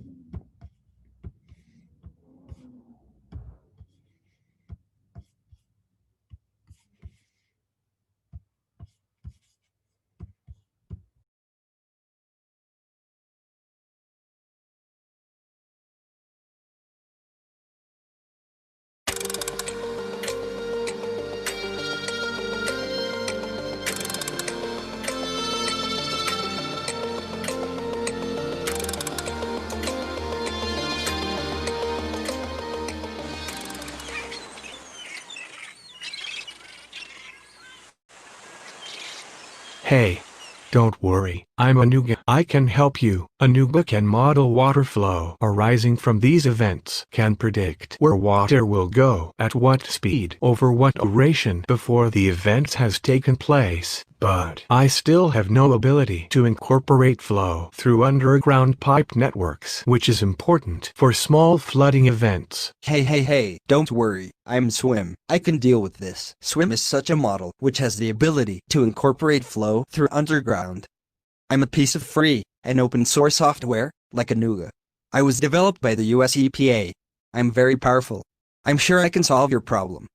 Hey, don't worry, I'm Anuga. I can help you. Anuga can model water flow arising from these events, can predict where water will go, at what speed, over what duration before the event has taken place. But I still have no ability to incorporate flow through underground pipe networks, which is important for small flooding events. Hey, don't worry, I'm Swim. I can deal with this. Swim is such a model which has the ability to incorporate flow through underground. I'm a piece of free and open source software, like Anuga. I was developed by the US EPA. I'm very powerful. I'm sure I can solve your problem.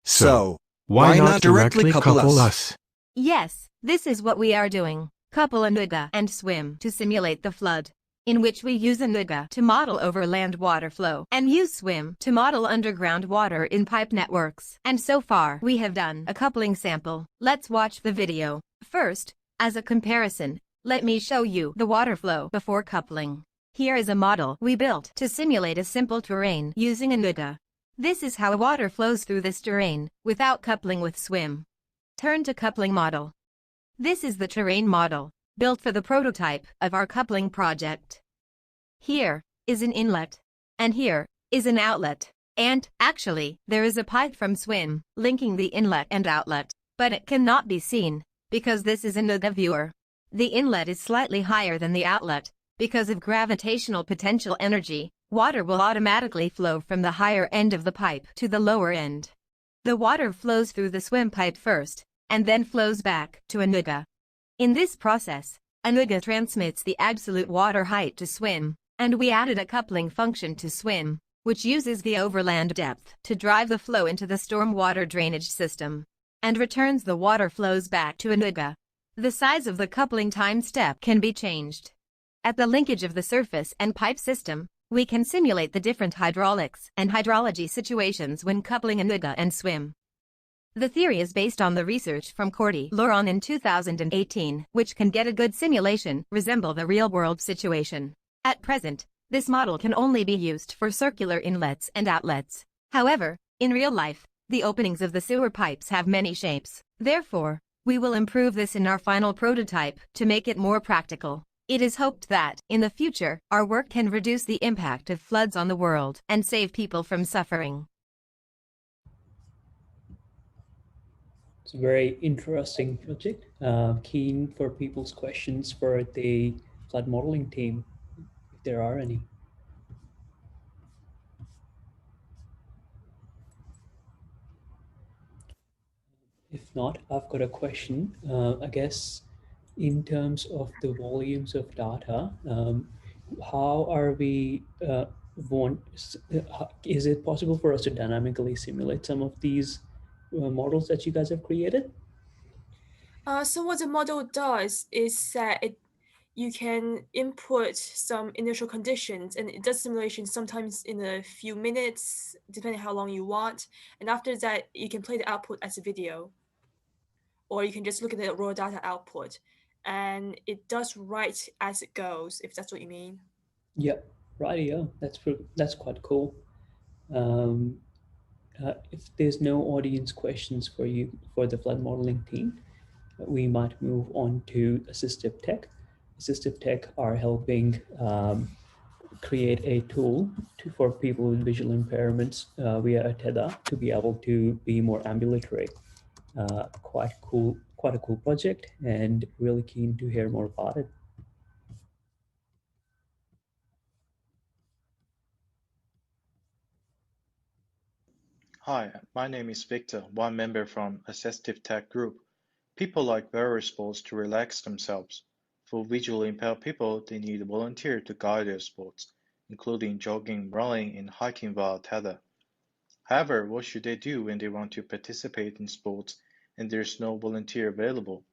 So, why not directly couple us? Yes, this is what we are doing. Couple Anuga and Swim to simulate the flood, in which we use Anuga to model overland water flow and use Swim to model underground water in pipe networks. And so far, we have done a coupling sample. Let's watch the video. First, as a comparison, let me show you the water flow before coupling. Here is a model we built to simulate a simple terrain using Anuga. This is how water flows through this terrain without coupling with Swim. Turn to coupling model. This is the terrain model, built for the prototype of our coupling project. Here is an inlet, and here is an outlet. And, actually, there is a pipe from Swim, linking the inlet and outlet, but it cannot be seen, because this is Anuga viewer. The inlet is slightly higher than the outlet. Because of gravitational potential energy, water will automatically flow from the higher end of the pipe to the lower end. The water flows through the Swim pipe first, and then flows back to Anuga. In this process, Anuga transmits the absolute water height to Swim, and we added a coupling function to Swim, which uses the overland depth to drive the flow into the stormwater drainage system, and returns the water flows back to Anuga. The size of the coupling time step can be changed. At the linkage of the surface and pipe system, we can simulate the different hydraulics and hydrology situations when coupling Anuga and Swim. The theory is based on the research from Cordy Loron in 2018, which can get a good simulation resemble the real-world situation. At present, this model can only be used for circular inlets and outlets. However, in real life, the openings of the sewer pipes have many shapes. Therefore, we will improve this in our final prototype to make it more practical. It is hoped that, in the future, our work can reduce the impact of floods on the world and save people from suffering. It's a very interesting project. Keen for people's questions for the flood modeling team, if there are any. If not, I've got a question. I guess in terms of the volumes of data, how are we, is it possible for us to dynamically simulate some of these models that you guys have created? So what the model does is that you can input some initial conditions, and it does simulation sometimes in a few minutes, depending how long you want. And after that, you can play the output as a video, or you can just look at the raw data output, and it does write as it goes, if that's what you mean. Yeah, rightio. That's quite cool. If there's no audience questions for you for the flood modeling team, we might move on to Assistive Tech. Assistive Tech are helping create a tool for people with visual impairments via a tether to be able to be more ambulatory. Quite a cool project, and really keen to hear more about it. Hi, my name is Victor, one member from Assistive Tech Group. People like various sports to relax themselves. For visually impaired people, they need a volunteer to guide their sports, including jogging, running, and hiking via tether. However, what should they do when they want to participate in sports and there's no volunteer available?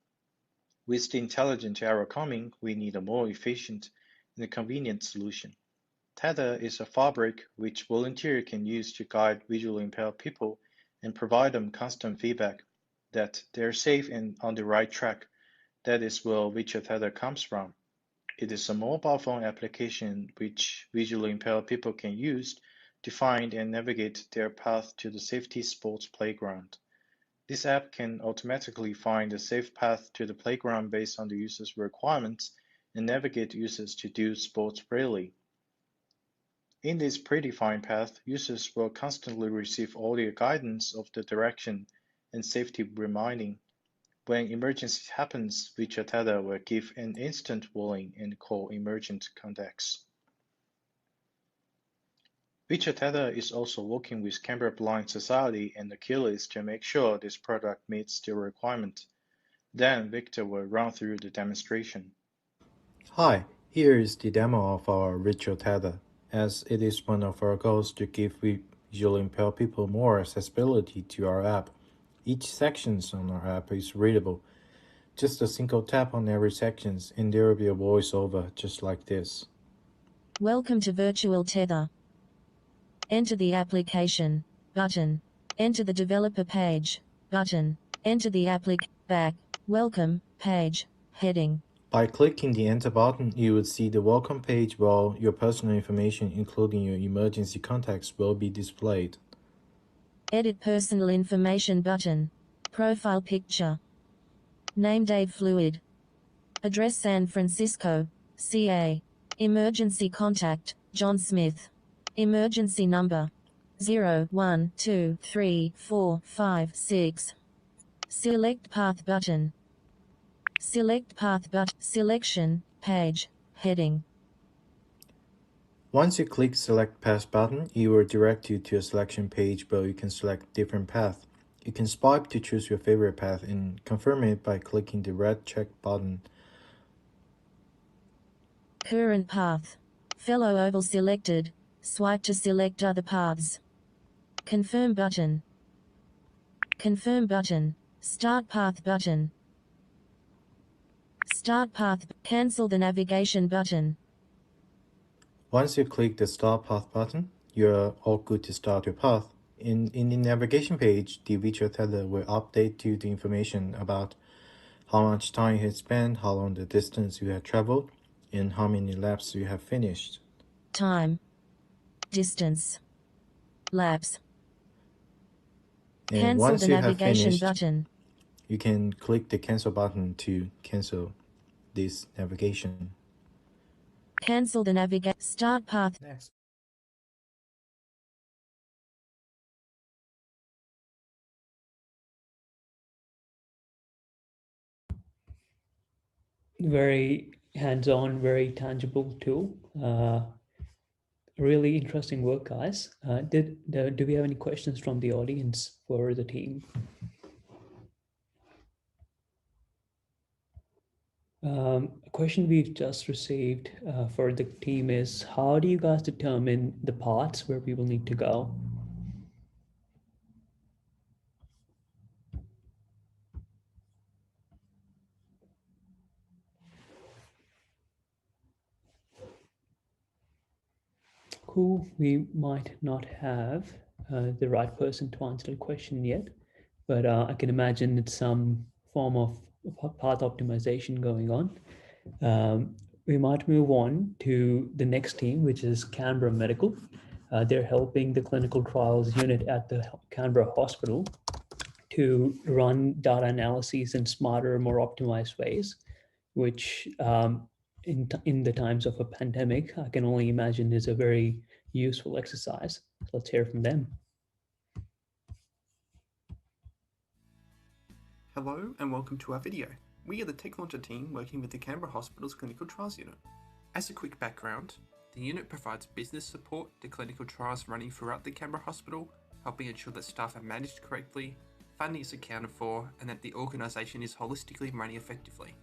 With the intelligent era coming, we need a more efficient and convenient solution. Tether is a fabric which volunteers can use to guide visually impaired people and provide them constant feedback that they're safe and on the right track. That is where Visual Tether comes from. It is a mobile phone application which visually impaired people can use to find and navigate their path to the safety sports playground. This app can automatically find a safe path to the playground based on the user's requirements and navigate users to do sports freely. In this predefined path, users will constantly receive audio guidance of the direction and safety reminding. When emergency happens, Virtual Tether will give an instant warning and call emergent contacts. Virtual Tether is also working with Canberra Blind Society and Achilles to make sure this product meets their requirement. Then Victor will run through the demonstration. Hi, here is the demo of our Virtual Tether, as it is one of our goals to give visually impaired people more accessibility to our app. Each section on our app is readable. Just a single tap on every section and there will be a voiceover just like this. Welcome to Virtual Tether. Enter the application button. Enter the developer page button. Enter the back. Welcome page heading. By clicking the enter button, you will see the welcome page where your personal information, including your emergency contacts, will be displayed. Edit personal information button. Profile picture. Name Dave Fluid. Address San Francisco, CA. Emergency contact, John Smith. Emergency number 0, 1, 2, 3, 4, 5, 6. Select path button. Select path button. Selection, page, heading. Once you click Select Path button, it will direct you to a selection page where you can select different paths. You can swipe to choose your favorite path and confirm it by clicking the red check button. Current path. Fellow oval selected. Swipe to select other paths. Confirm button. Confirm button. Start path button. Start path. Cancel the navigation button. Once you click the Start Path button, you're all good to start your path. In the navigation page, the Virtual Tether will update you the information about how much time you have spent, how long the distance you have traveled, and how many laps you have finished. Time. Distance. Laps. And Cancel once the you have navigation finished, button. you can click the Cancel button to cancel this navigation. Cancel the navigation. Start path. Next. Very hands-on, very tangible tool. Really interesting work, guys. Do we have any questions from the audience for the team? A question we've just received for the team is, how do you guys determine the parts where people need to go? Cool. We might not have the right person to answer the question yet, but I can imagine it's some form of path optimization going on. We might move on to the next team, which is Canberra Medical. They're helping the clinical trials unit at the Canberra Hospital to run data analyses in smarter, more optimized ways, which in the times of a pandemic, I can only imagine is a very useful exercise. Let's hear from them. Hello and welcome to our video. We are the TechLauncher team working with the Canberra Hospital's Clinical Trials Unit. As a quick background, the unit provides business support to clinical trials running throughout the Canberra Hospital, helping ensure that staff are managed correctly, funding is accounted for, and that the organisation is holistically running effectively.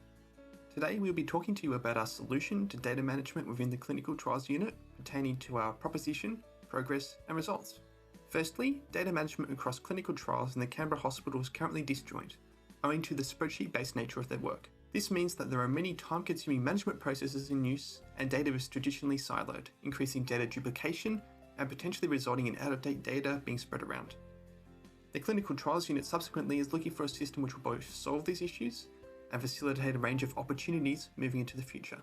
Today we'll be talking to you about our solution to data management within the Clinical Trials Unit pertaining to our proposition, progress and results. Firstly, data management across clinical trials in the Canberra Hospital is currently disjoint, owing to the spreadsheet-based nature of their work. This means that there are many time-consuming management processes in use and data is traditionally siloed, increasing data duplication and potentially resulting in out-of-date data being spread around. The Clinical Trials Unit subsequently is looking for a system which will both solve these issues and facilitate a range of opportunities moving into the future.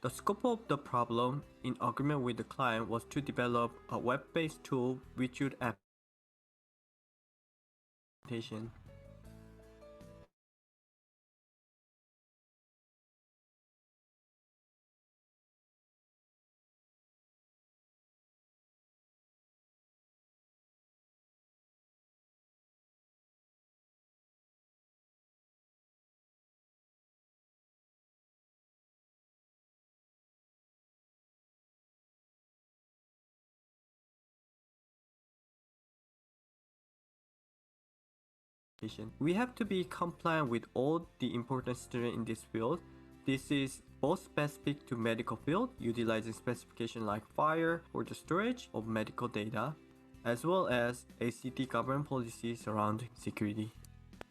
The scope of the problem, in agreement with the client, was to develop a web-based tool which would Presentation. We have to be compliant with all the important standards in this field. This is both specific to medical field, utilizing specification like fire for the storage of medical data, as well as ACT government policies surrounding security.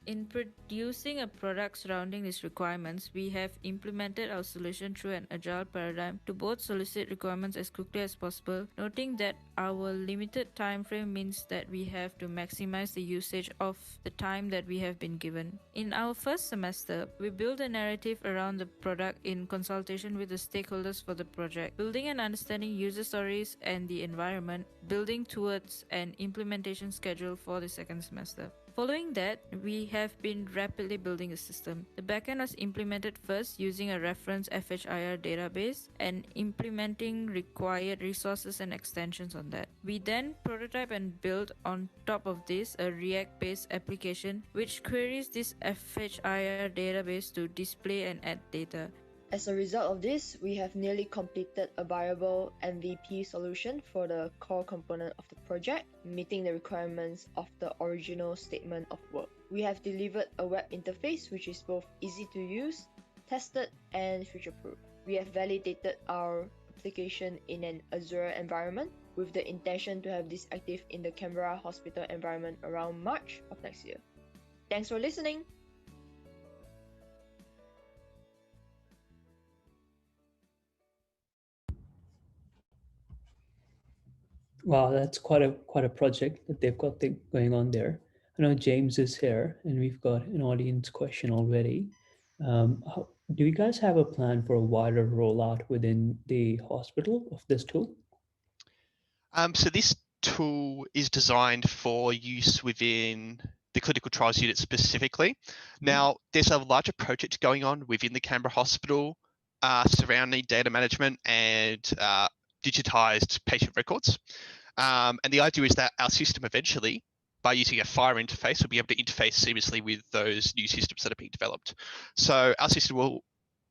In producing a product surrounding these requirements, we have implemented our solution through an agile paradigm to both solicit requirements as quickly as possible, noting that our limited time frame means that we have to maximize the usage of the time that we have been given. In our first semester, we built a narrative around the product in consultation with the stakeholders for the project, building and understanding user stories and the environment, building towards an implementation schedule for the second semester. Following that, we have been rapidly building a system. The backend was implemented first using a reference FHIR database and implementing required resources and extensions on that. We then prototype and build on top of this a React-based application which queries this FHIR database to display and add data. As a result of this, we have nearly completed a viable MVP solution for the core component of the project, meeting the requirements of the original statement of work. We have delivered a web interface which is both easy to use, tested, and future-proof. We have validated our application in an Azure environment with the intention to have this active in the Canberra hospital environment around March of next year. Thanks for listening! Wow, that's quite a project that they've got going on there. I know James is here, and we've got an audience question already. Do you guys have a plan for a wider rollout within the hospital of this tool? So this tool is designed for use within the clinical trials unit specifically. Now, there's a larger project going on within the Canberra Hospital surrounding data management and digitized patient records. And the idea is that our system eventually, by using a FHIR interface, will be able to interface seamlessly with those new systems that are being developed. So our system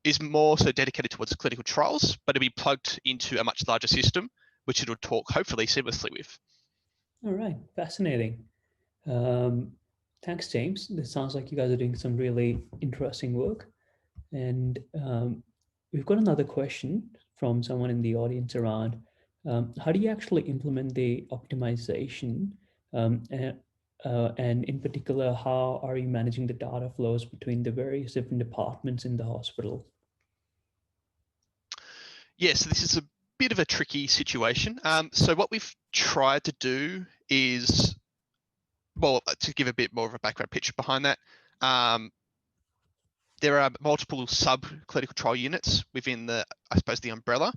is more so dedicated towards clinical trials, but it'll be plugged into a much larger system, which it'll talk hopefully seamlessly with. All right, fascinating. Thanks, James. It sounds like you guys are doing some really interesting work. And we've got another question from someone in the audience around how do you actually implement the optimization and in particular, how are you managing the data flows between the various different departments in the hospital? Yeah, so this is a bit of a tricky situation. So what we've tried to do is, well, to give a bit more of a background picture behind that, there are multiple sub-clinical trial units within the, I suppose, the umbrella.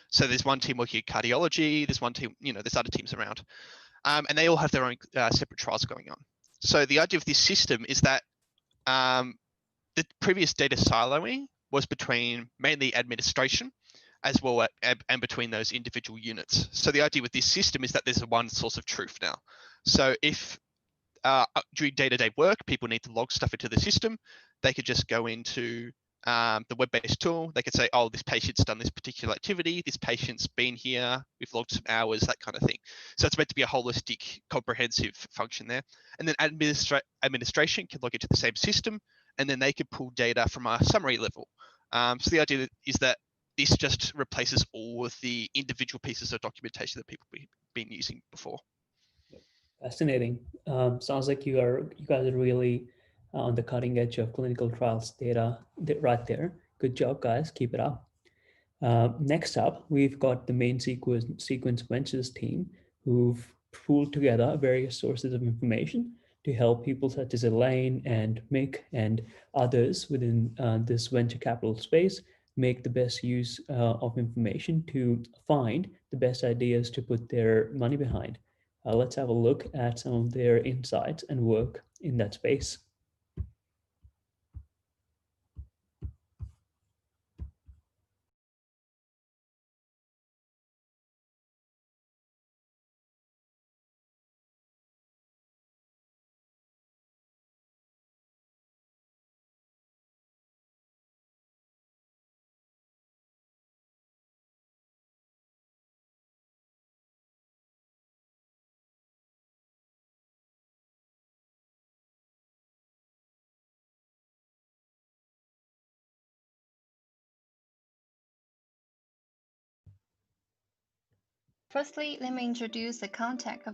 So there's one team working at cardiology, there's one team, there's other teams around. And they all have their own separate trials going on. So the idea of this system is that the previous data siloing was between mainly administration as well and between those individual units. So the idea with this system is that there's a one source of truth now. So if during day-to-day work, people need to log stuff into the system, they could just go into the web-based tool. They could say, oh, this patient's done this particular activity, this patient's been here, we've logged some hours, that kind of thing. So it's meant to be a holistic, comprehensive function there. And then administration can log into the same system, and then they could pull data from a summary level. So the idea is that this just replaces all of the individual pieces of documentation that people have been using before. Fascinating. Sounds like you guys are really on the cutting edge of clinical trials data right there. Good job, guys. Keep it up. Next up, we've got the main sequence ventures team who've pooled together various sources of information to help people such as Elaine and Mick and others within this venture capital space make the best use of information to find the best ideas to put their money behind. Let's have a look at some of their insights and work in that space. Firstly, let me introduce the context of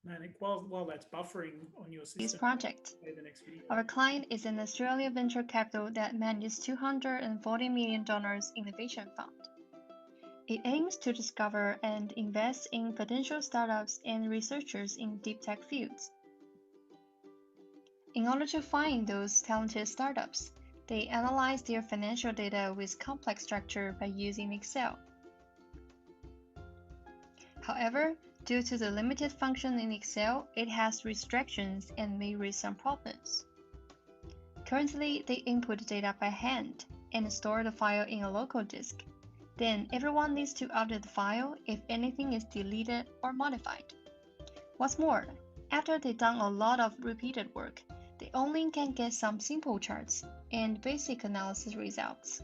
Manic, while that's buffering on your system, this project. play the next video. Our client is an Australian venture capital that manages $240 million innovation fund. It aims to discover and invest in potential startups and researchers in deep tech fields. In order to find those talented startups, they analyze their financial data with complex structure by using Excel. However, due to the limited function in Excel, it has restrictions and may raise some problems. Currently, they input data by hand and store the file in a local disk. Then everyone needs to update the file if anything is deleted or modified. What's more, after they've done a lot of repeated work, they only can get some simple charts and basic analysis results.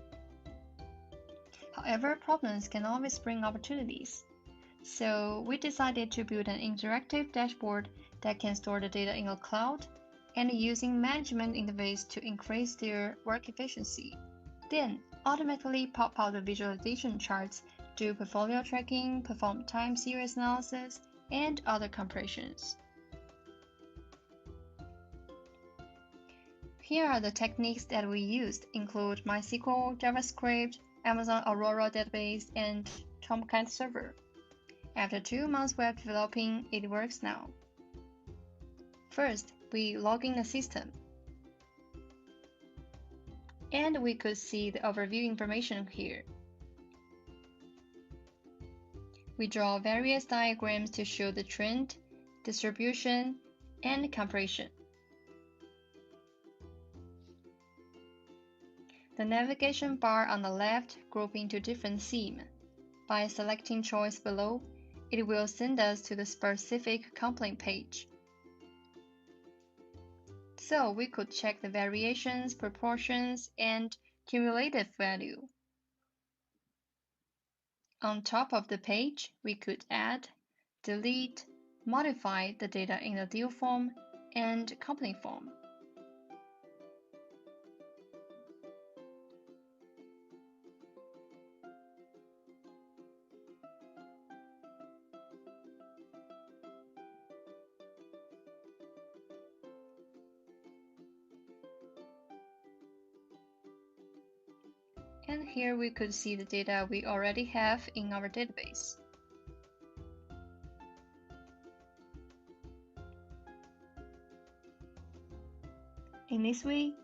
However, problems can always bring opportunities. So we decided to build an interactive dashboard that can store the data in a cloud and using management interface to increase their work efficiency. Then automatically pop out the visualization charts, do portfolio tracking, perform time series analysis, and other comparisons. Here are the techniques that we used, include MySQL, JavaScript, Amazon Aurora database, and Tomcat server. After 2 months of developing, it works now. First, we log in the system. And we could see the overview information here. We draw various diagrams to show the trend, distribution, and comparison. The navigation bar on the left group into different themes. By selecting choice below, it will send us to the specific complaint page. So we could check the variations, proportions, and cumulative value. On top of the page, we could add, delete, modify the data in the deal form and complaint form. And here we could see the data we already have in our database. In this way,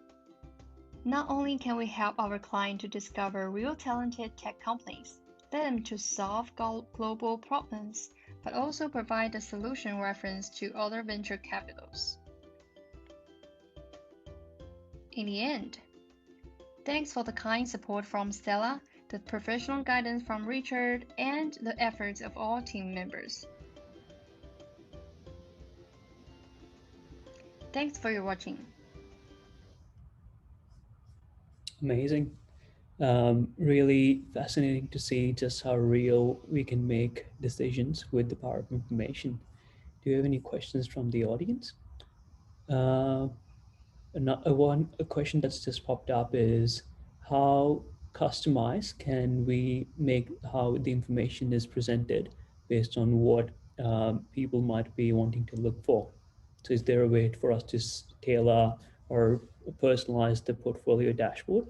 not only can we help our client to discover real talented tech companies, let them to solve global problems, but also provide a solution reference to other venture capitals. In the end, thanks for the kind support from Stella, the professional guidance from Richard, and the efforts of all team members. Thanks for your watching. Amazing. Really fascinating to see just how real we can make decisions with the power of information. Do you have any questions from the audience? A question that's just popped up is how customized can we make how the information is presented based on what people might be wanting to look for? So is there a way for us to tailor or personalize the portfolio dashboard?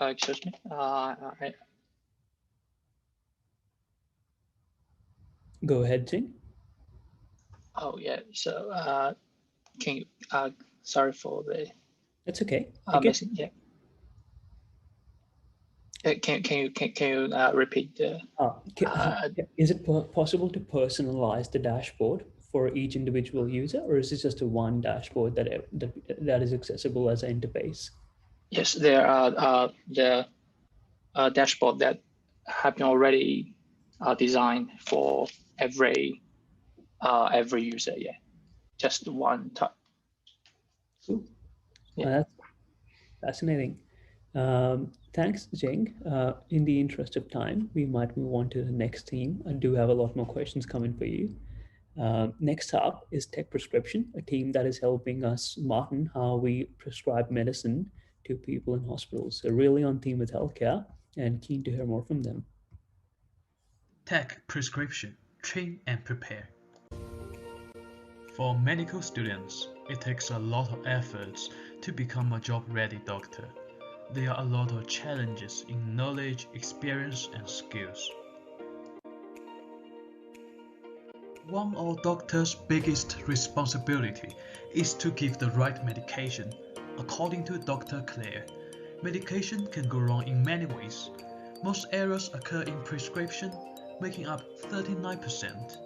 Excuse me. Go ahead, Jing. Oh yeah. So can you? Sorry for the. That's okay. Missing. Yeah. Can you repeat the? Is it possible to personalize the dashboard for each individual user, or is it just a one dashboard that is accessible as an interface? Yes, there are the dashboard that have been already designed for every user. Yeah, just one type. Cool. Yeah. That's fascinating. Thanks, Jing. In the interest of time, we might move on to the next theme. I do have a lot more questions coming for you. Next up is Tech Prescription, a team that is helping us smarten how we prescribe medicine to people in hospitals. So really on theme with healthcare, and keen to hear more from them. Tech Prescription, train and prepare. For medical students, it takes a lot of efforts to become a job-ready doctor. There are a lot of challenges in knowledge, experience, and skills. One of doctors' biggest responsibility is to give the right medication. According to Dr. Claire, medication can go wrong in many ways. Most errors occur in prescription, making up 39%.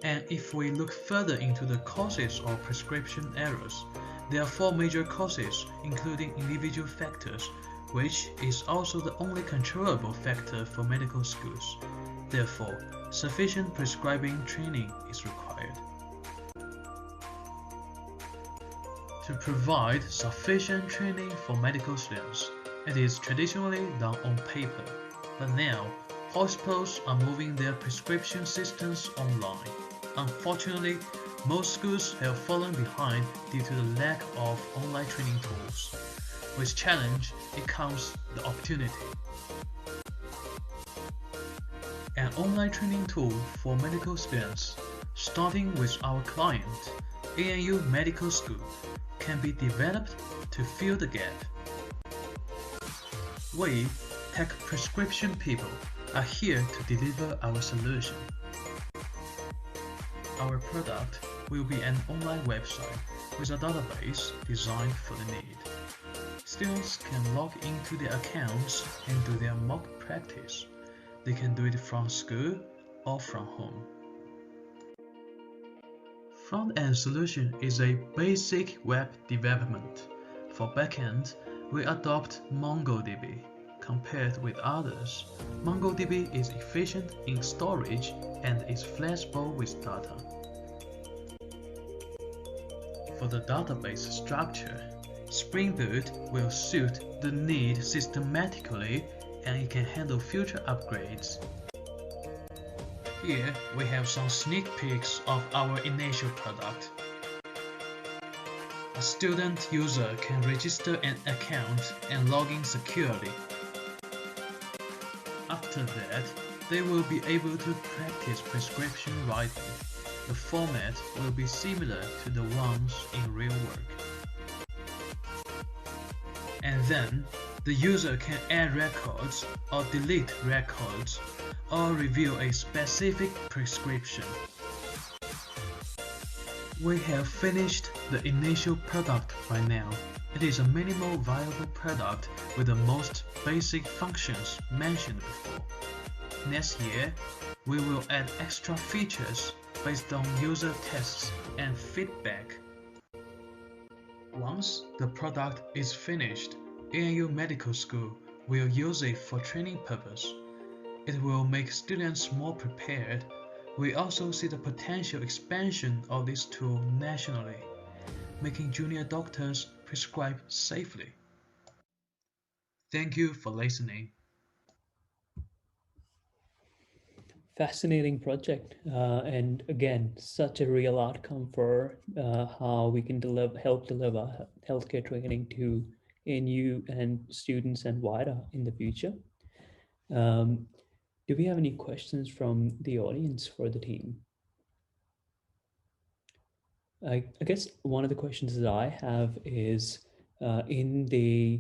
And if we look further into the causes of prescription errors, there are 4 major causes, including individual factors, which is also the only controllable factor for medical schools. Therefore, sufficient prescribing training is required. To provide sufficient training for medical students, it is traditionally done on paper, but now hospitals are moving their prescription systems online. Unfortunately, most schools have fallen behind due to the lack of online training tools. With challenge, it comes the opportunity. An online training tool for medical students, starting with our client, ANU Medical School, can be developed to fill the gap. We, tech prescription people, are here to deliver our solution. Our product will be an online website with a database designed for the need. Students can log into their accounts and do their mock practice. They can do it from school or from home. Front-end solution is a basic web development. For backend, we adopt MongoDB. Compared with others, MongoDB is efficient in storage and is flexible with data. For the database structure, Spring Boot will suit the need systematically and it can handle future upgrades. Here we have some sneak peeks of our initial product. A student user can register an account and log in securely. After that, they will be able to practice prescription writing. The format will be similar to the ones in real work. And then, the user can add records or delete records or review a specific prescription. We have finished the initial product by now. It is a minimal viable product with the most basic functions mentioned before. Next year, we will add extra features based on user tests and feedback. Once the product is finished, ANU Medical School will use it for training purpose. It will make students more prepared. We also see the potential expansion of this tool nationally, making junior doctors prescribe safely. Thank you for listening. Fascinating project, and again, such a real outcome for how we can help deliver healthcare training to ANU and students and wider in the future. Do we have any questions from the audience for the team? I guess one of the questions that I have is in the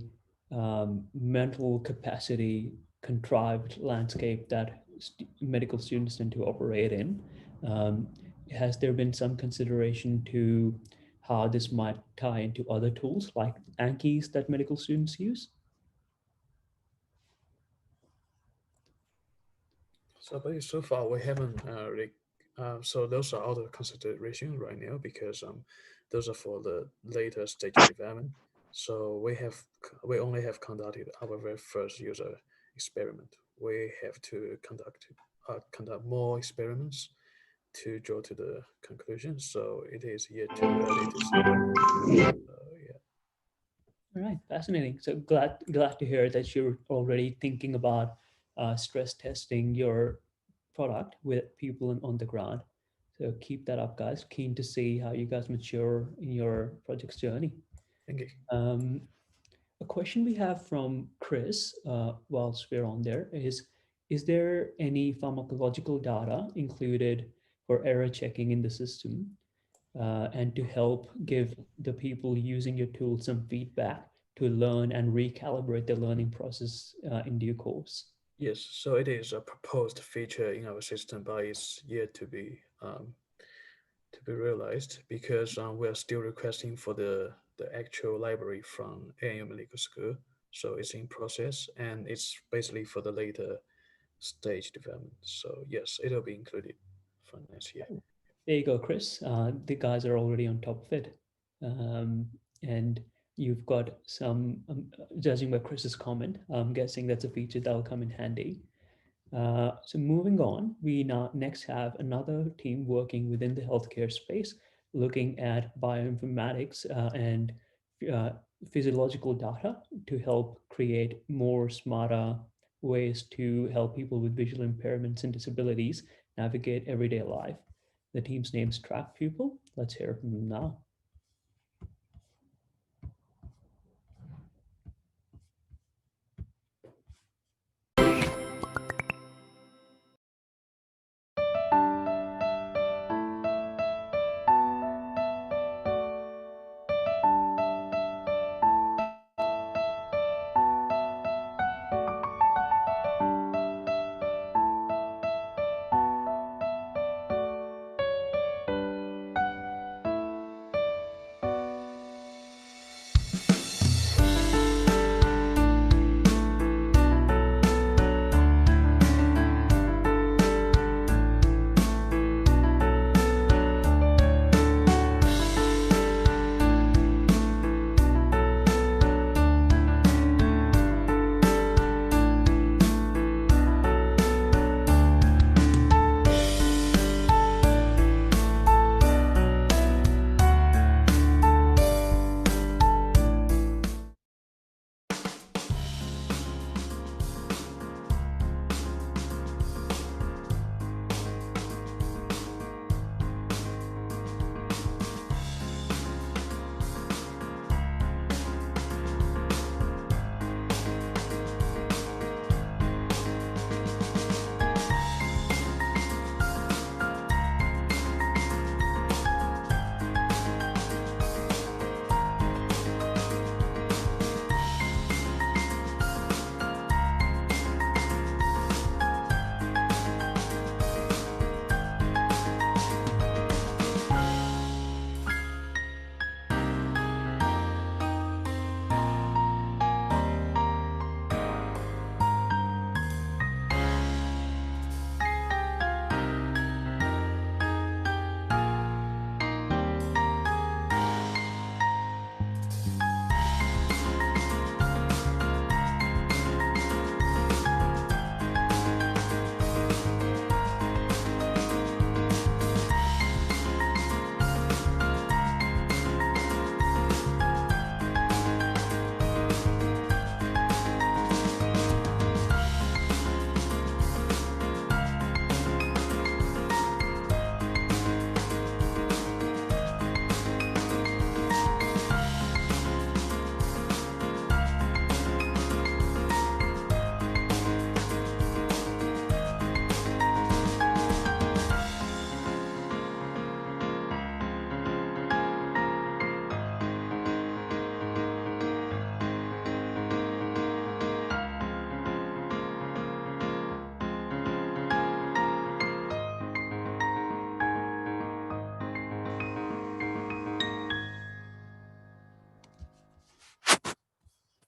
mental capacity contrived landscape that medical students tend to operate in, has there been some consideration to how this might tie into other tools like Anki's that medical students use? But so far we haven't so those are out of consideration right now because those are for the later stage of development. So we only have conducted our very first user experiment. We have to conduct more experiments to draw to the conclusion. So it is yet too early to say. Yeah. All right, fascinating. So glad to hear that you're already thinking about stress testing your product with people on the ground. So keep that up, guys. Keen to see how you guys mature in your project's journey. Thank you. A question we have from Chris, whilst we're on there, is there any pharmacological data included for error checking in the system and to help give the people using your tool some feedback to learn and recalibrate the learning process in due course? Yes, so it is a proposed feature in our system, but it's yet to be realized because we are still requesting for the actual library from ANU Medical School. So it's in process and it's basically for the later stage development. So yes, it'll be included for next year. There you go, Chris. The guys are already on top of it. And you've got some, judging by Chris's comment, I'm guessing that's a feature that'll come in handy. So moving on, we now next have another team working within the healthcare space, looking at bioinformatics and physiological data to help create more smarter ways to help people with visual impairments and disabilities navigate everyday life. The team's name is Track Pupil. Let's hear from them now.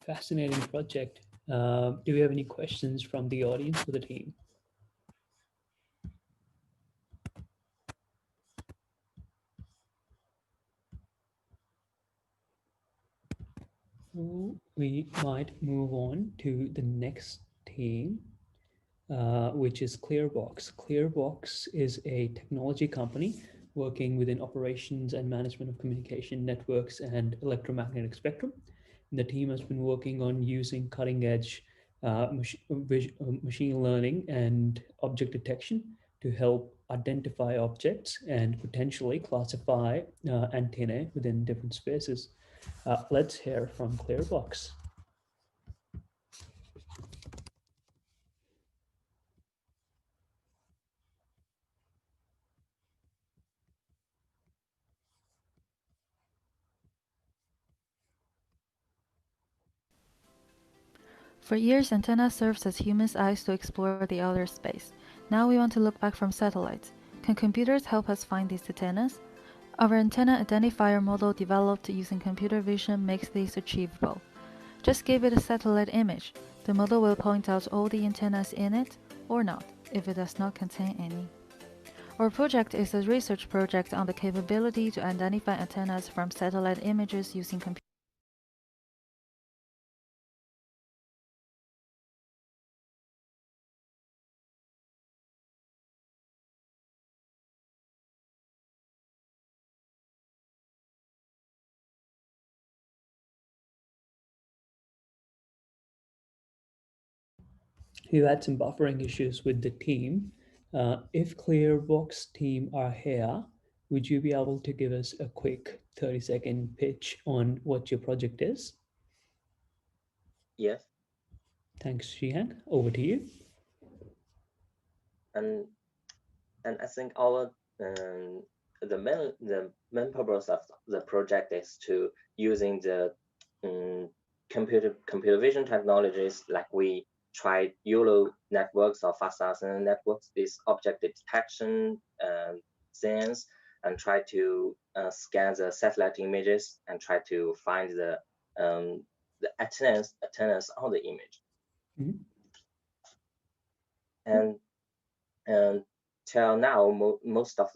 Fascinating project. Do we have any questions from the audience for the team? we might move on to the next team, which is Clearbox. Clearbox is a technology company working within operations and management of communication networks and electromagnetic spectrum. The team has been working on using cutting-edge machine learning and object detection to help identify objects and potentially classify antennae within different spaces. Let's hear from Clearbox. For years, antenna serves as humans' eyes to explore the outer space. Now we want to look back from satellites. Can computers help us find these antennas? Our antenna identifier model developed using computer vision makes this achievable. Just give it a satellite image. The model will point out all the antennas in it, or not, if it does not contain any. Our project is a research project on the capability to identify antennas from satellite images using computer. You had some buffering issues with the team. If Clearbox team are here, would you be able to give us a quick 30-second pitch on what your project is? Yes. Thanks, Shihan. Over to you. And I think our the main purpose of the project is to using the computer vision technologies, like we tried YOLO networks or fast RNN networks, this object detection sense, and try to scan the satellite images and try to find the antennas on the image. Mm-hmm. And till now, most of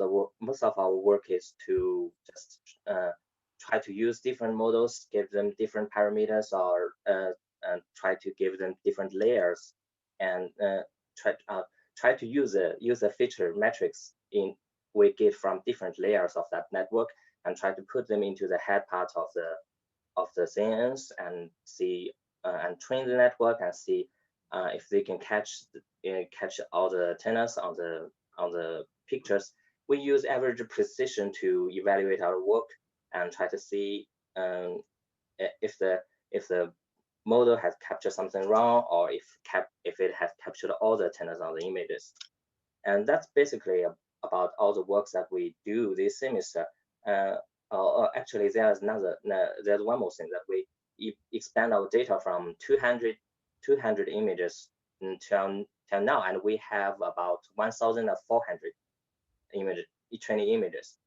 our work is to just try to use different models, give them different parameters, or and try to give them different layers, and try to use a feature metrics we get from different layers of that network, and try to put them into the head part of the CNNs and see and train the network and see if they can catch all the antennas on the pictures. We use average precision to evaluate our work and try to see if the model has captured something wrong, or if it has captured all the antennas on the images. And that's basically about all the works that we do this semester. Actually, there's one more thing, that we expand our data from 200 images until now, and we have about 1,400 training images.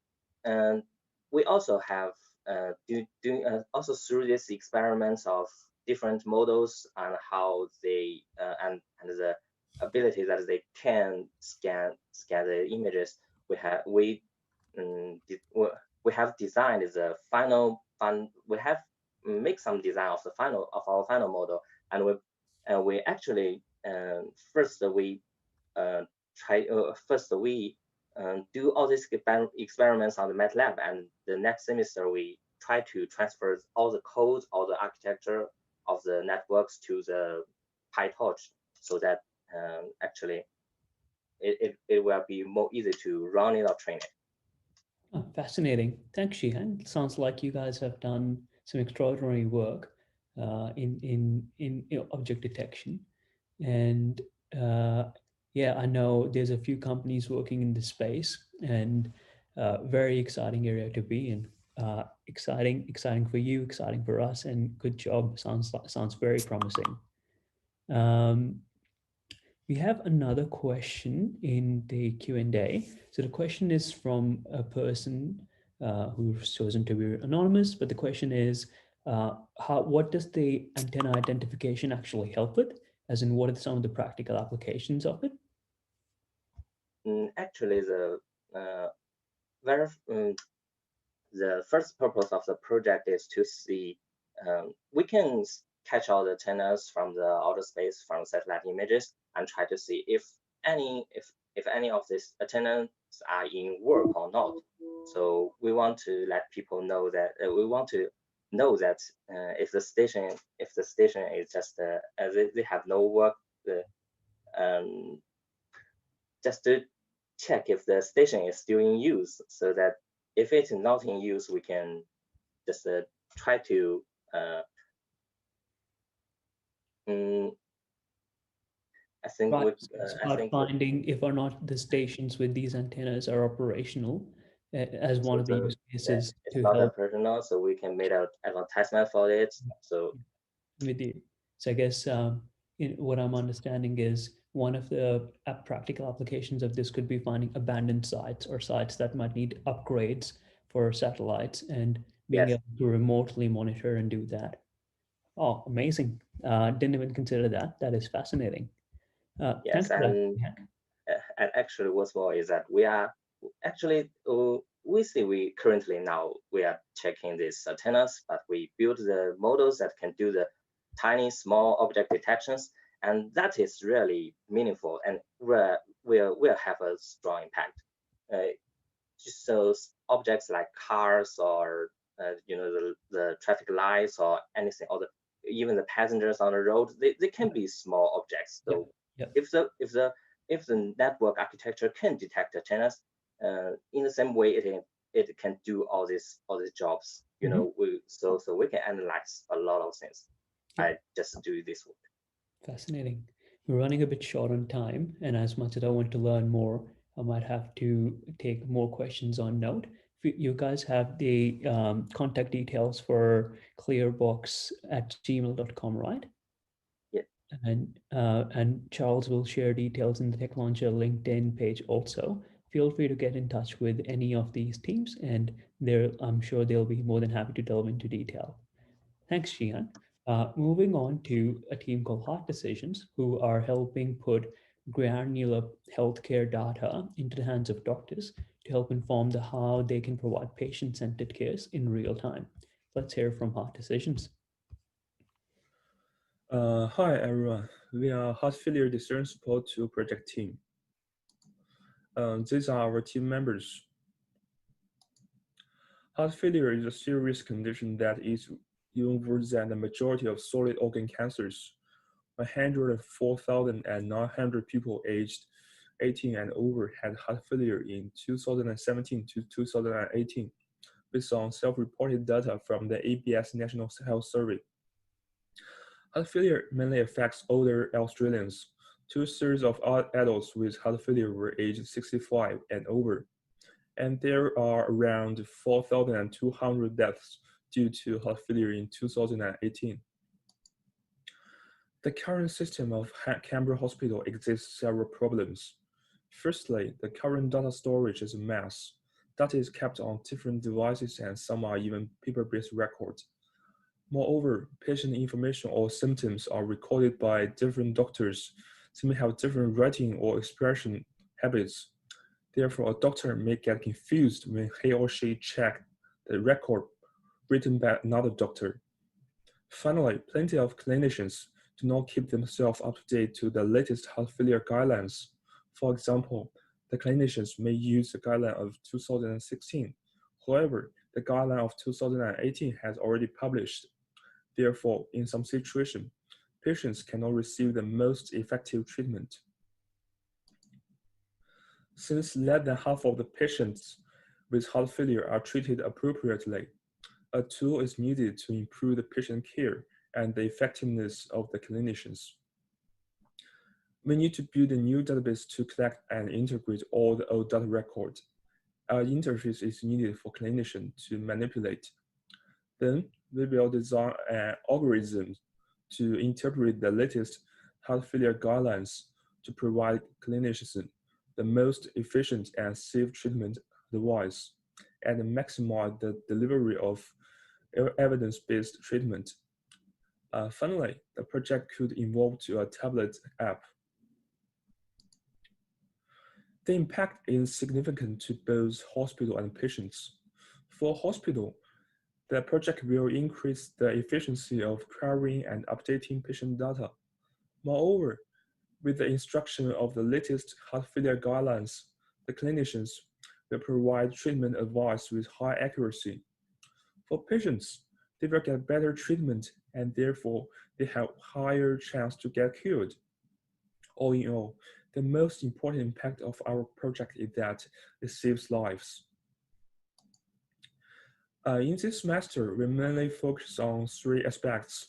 And we also have also through these experiments of different models and how they and the ability that they can scan the images, we have designed the final we have make some design of our final model, and we actually first we do all these experiments on the MATLAB, and the next semester we try to transfer all the code, all the architecture of the networks to the PyTorch, so that actually it will be more easy to run it or train it. Oh, fascinating. Thanks, Shihan. Sounds like you guys have done some extraordinary work in object detection. And yeah, I know there's a few companies working in this space, and very exciting area to be in. Exciting for you, exciting for us, and good job. Sounds very promising. We have another question in the Q&A. So the question is from a person who's chosen to be anonymous, but the question is, what does the antenna identification actually help with? As in, what are some of the practical applications of it? Actually, the first purpose of the project is to see we can catch all the antennas from the outer space from satellite images and try to see if any of these antennas are in work or not. So we want to let people know that if the station is just they have no work, just to check if the station is still in use, so that if it's not in use, we can just try to I think Right. I Start think finding if or not the stations with these antennas are operational as one of the use cases it's to not help operational, so we can make an advertisement for it. So with you. So I guess what I'm understanding is one of the practical applications of this could be finding abandoned sites or sites that might need upgrades for satellites and being able to remotely monitor and do that. Oh, amazing. Didn't even consider that. That is fascinating. yes, Thanks for that. and actually what's more is that we are actually we currently now we are checking these antennas, but we build the models that can do the tiny small object detections, and that is really meaningful and will have a strong impact. Just those objects like cars or the traffic lights or anything, or even the passengers on the road, they can be small objects. So if the network architecture can detect antennas, in the same way it can do all these jobs. So we can analyze a lot of things. I just do this work. Fascinating. We're running a bit short on time, and as much as I want to learn more, I might have to take more questions on note. You guys have the contact details for clearbox@gmail.com, right? Yeah. And Charles will share details in the TechLauncher LinkedIn page also. Feel free to get in touch with any of these teams, and I'm sure they'll be more than happy to delve into detail. Thanks, Jian. Moving on to a team called Heart Decisions, who are helping put granular healthcare data into the hands of doctors to help inform how they can provide patient-centered care in real time. Let's hear from Heart Decisions. Hi everyone, we are Heart Failure Decision Support 2 project team. These are our team members. Heart failure is a serious condition that is even worse than the majority of solid organ cancers. 104,900 people aged 18 and over had heart failure in 2017 to 2018, based on self-reported data from the ABS National Health Survey. Heart failure mainly affects older Australians. 2/3 of adults with heart failure were aged 65 and over, and there are around 4,200 deaths due to heart failure in 2018. The current system of Canberra Hospital exists several problems. Firstly, the current data storage is a mess. Data is kept on different devices and some are even paper-based records. Moreover, patient information or symptoms are recorded by different doctors. They may have different writing or expression habits. Therefore, a doctor may get confused when he or she checks the record written by another doctor. Finally, plenty of clinicians do not keep themselves up to date to the latest heart failure guidelines. For example, the clinicians may use the guideline of 2016. However, the guideline of 2018 has already published. Therefore, in some situations, patients cannot receive the most effective treatment. Since less than half of the patients with heart failure are treated appropriately, a tool is needed to improve the patient care and the effectiveness of the clinicians. We need to build a new database to collect and integrate all the old data records. An interface is needed for clinicians to manipulate. Then we will design an algorithm to interpret the latest heart failure guidelines to provide clinicians the most efficient and safe treatment advice and maximize the delivery of evidence-based treatment. Finally, the project could evolve to a tablet app. The impact is significant to both hospital and patients. For hospital, The project will increase the efficiency of querying and updating patient data. Moreover, with the instruction of the latest heart failure guidelines, the clinicians will provide treatment advice with high accuracy. For patients, they will get better treatment and therefore they have higher chance to get cured. All in all, the most important impact of our project is that it saves lives. In this semester, we mainly focus on three aspects: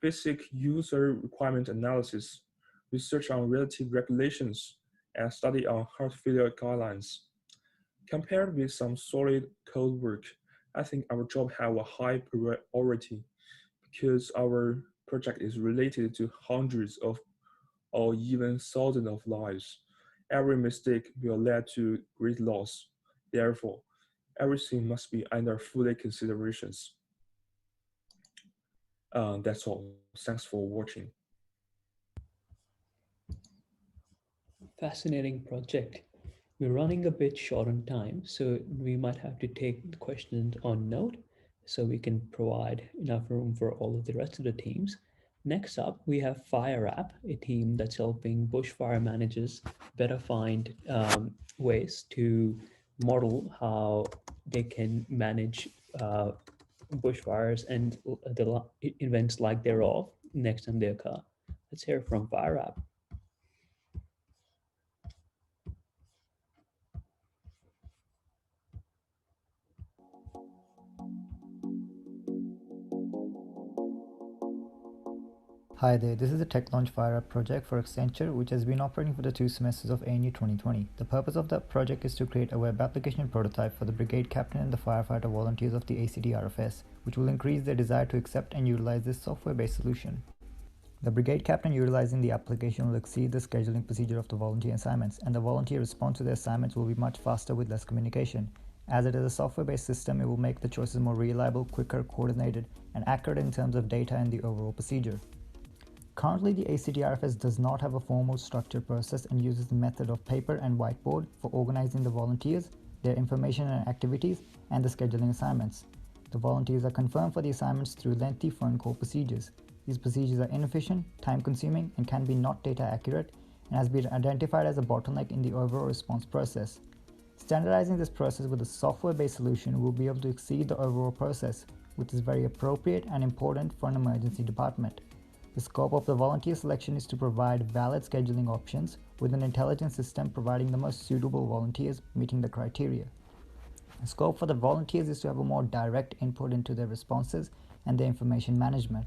basic user requirement analysis, research on relative regulations, and study on heart failure guidelines. Compared with some solid code work, I think our job has a high priority because our project is related to hundreds of or even thousands of lives. Every mistake will lead to great loss. Therefore, everything must be under full considerations. That's all. Thanks for watching. Fascinating project. We're running a bit short on time, so we might have to take the questions on note so we can provide enough room for all of the rest of the teams. Next up, we have Fire App, a team that's helping bushfire managers better find ways to model how they can manage bushfires and the events like thereof next time they occur. Let's hear from Fire App. Hi there, this is the TechLaunch Fire App project for Accenture, which has been operating for the 2 semesters of ANU 2020. The purpose of the project is to create a web application prototype for the brigade captain and the firefighter volunteers of the ACDRFS, which will increase their desire to accept and utilize this software-based solution. The brigade captain utilizing the application will exceed the scheduling procedure of the volunteer assignments, and the volunteer response to their assignments will be much faster with less communication. As it is a software-based system, it will make the choices more reliable, quicker, coordinated, and accurate in terms of data and the overall procedure. Currently, the ACDRFS does not have a formal structured process and uses the method of paper and whiteboard for organizing the volunteers, their information and activities, and the scheduling assignments. The volunteers are confirmed for the assignments through lengthy phone call procedures. These procedures are inefficient, time-consuming, and can be not data accurate, and has been identified as a bottleneck in the overall response process. Standardizing this process with a software-based solution will be able to exceed the overall process, which is very appropriate and important for an emergency department. The scope of the volunteer selection is to provide valid scheduling options with an intelligent system providing the most suitable volunteers meeting the criteria. The scope for the volunteers is to have a more direct input into their responses and their information management.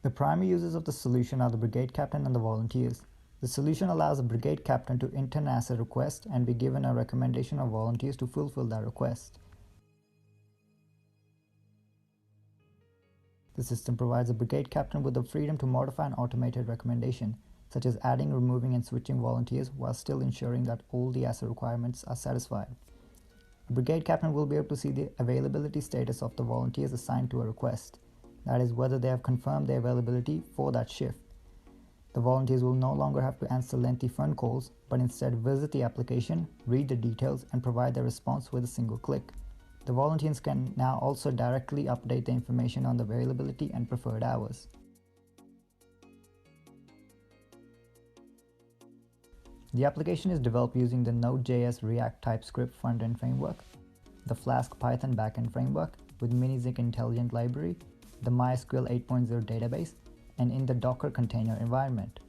The primary users of the solution are the brigade captain and the volunteers. The solution allows the brigade captain to enter an asset request and be given a recommendation of volunteers to fulfill that request. The system provides a brigade captain with the freedom to modify an automated recommendation, such as adding, removing, and switching volunteers while still ensuring that all the asset requirements are satisfied. The brigade captain will be able to see the availability status of the volunteers assigned to a request, that is, whether they have confirmed their availability for that shift. The volunteers will no longer have to answer lengthy phone calls, but instead visit the application, read the details, and provide their response with a single click. The volunteers can now also directly update the information on the availability and preferred hours. The application is developed using the Node.js React TypeScript front-end framework, the Flask Python backend framework with Minizinc Intelligent Library, the MySQL 8.0 database, and in the Docker container environment.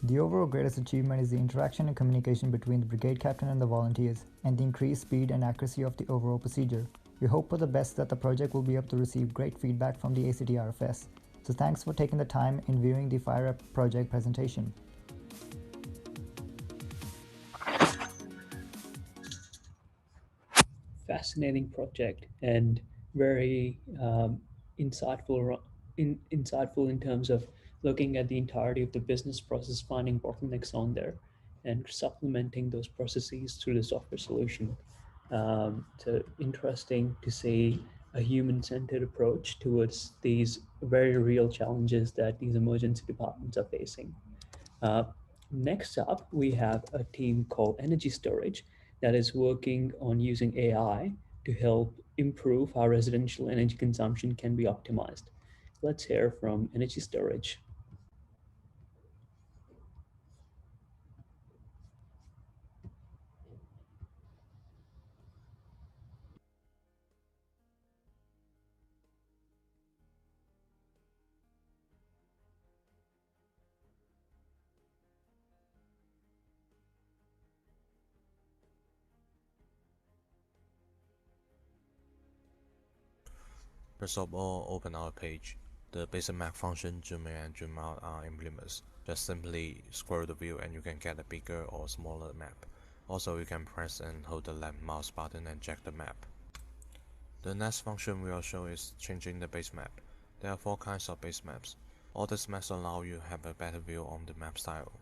The overall greatest achievement is the interaction and communication between the brigade captain and the volunteers, and the increased speed and accuracy of the overall procedure. We hope for the best that the project will be able to receive great feedback from the ACDRFS. So thanks for taking the time in viewing the Fire App project presentation. Fascinating project and very insightful in terms of looking at the entirety of the business process, finding bottlenecks on there, and supplementing those processes through the software solution. So interesting to see a human-centered approach towards these very real challenges that these emergency departments are facing. Next up, we have a team called Energy Storage that is working on using AI to help improve how residential energy consumption can be optimized. Let's hear from energy storage. First of all, open our page. The basic map function, zoom in and zoom out are implements. Just simply scroll the view and you can get a bigger or smaller map. Also, you can press and hold the left mouse button and check the map. The next function we will show is changing the base map. There are 4 kinds of base maps. All these maps allow you to have a better view on the map style.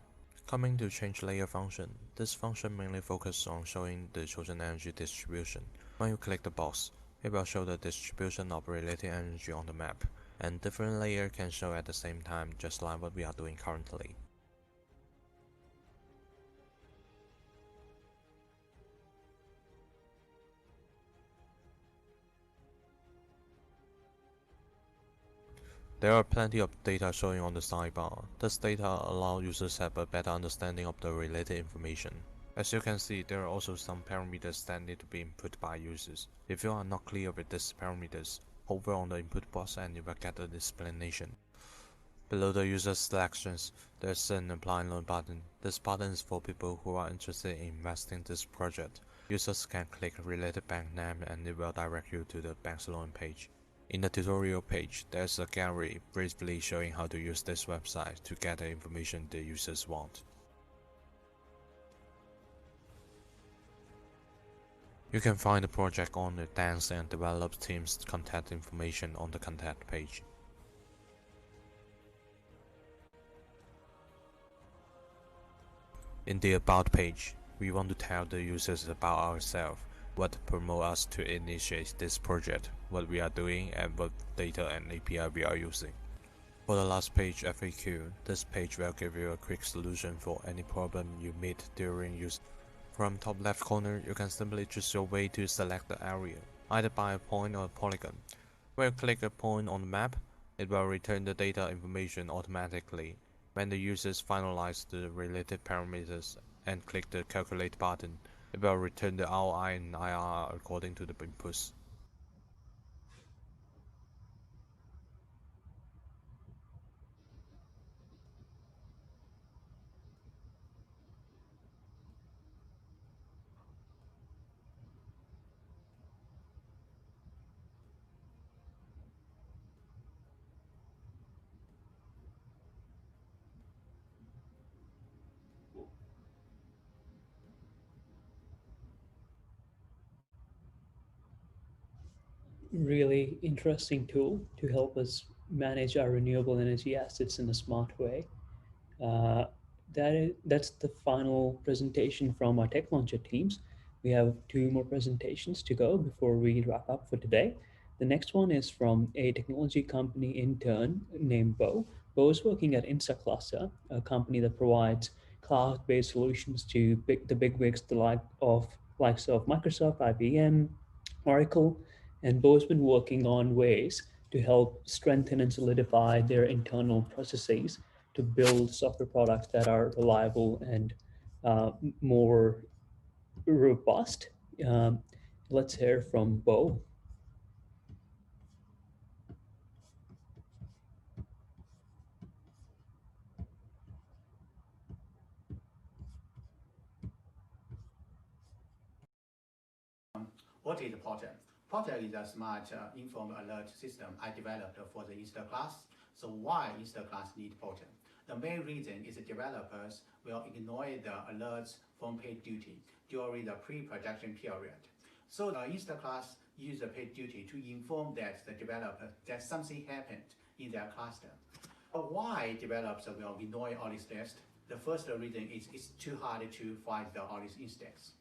Coming to change layer function, this function mainly focuses on showing the chosen energy distribution. When you click the box, it will show the distribution of related energy on the map, and different layers can show at the same time, just like what we are doing currently. There are plenty of data showing on the sidebar. This data allows users to have a better understanding of the related information. As you can see, there are also some parameters that need to be input by users. If you are not clear with these parameters, hover on the input box and you will get an explanation. Below the user selections, there's an apply loan button. This button is for people who are interested in investing in this project. Users can click related bank name and it will direct you to the bank's loan page. In the tutorial page, there's a gallery briefly showing how to use this website to get the information the users want. You can find the project on the dance and develop team's contact information on the contact page. In the About page, we want to tell the users about ourselves, what promotes us to initiate this project, what we are doing, and what data and API we are using. For the last page, FAQ, this page will give you a quick solution for any problem you meet during use. From top left corner, you can simply choose your way to select the area, either by a point or a polygon. When you click a point on the map, it will return the data information automatically. When the users finalize the related parameters and click the Calculate button, it will return the ROI and IRR according to the inputs. Really interesting tool to help us manage our renewable energy assets in a smart way. That's the final presentation from our TechLauncher teams. We have 2 more presentations to go before we wrap up for today. The next one is from a technology company intern named Bo. Bo is working at InstaCluster, a company that provides cloud-based solutions to the bigwigs, the likes of Microsoft, IBM, Oracle, and Bo's been working on ways to help strengthen and solidify their internal processes to build software products that are reliable and more robust. Let's hear from Bo. What is a Porter? Porter is a smart informed alert system I developed for the InstaClass. So why InstaClass need Porter? The main reason is the developers will ignore the alerts from PagerDuty during the pre-production period. So the InstaClass use the PagerDuty to inform that the developer that something happened in their cluster. Why developers will ignore all these tests? The first reason is it's too hard to find all these instances.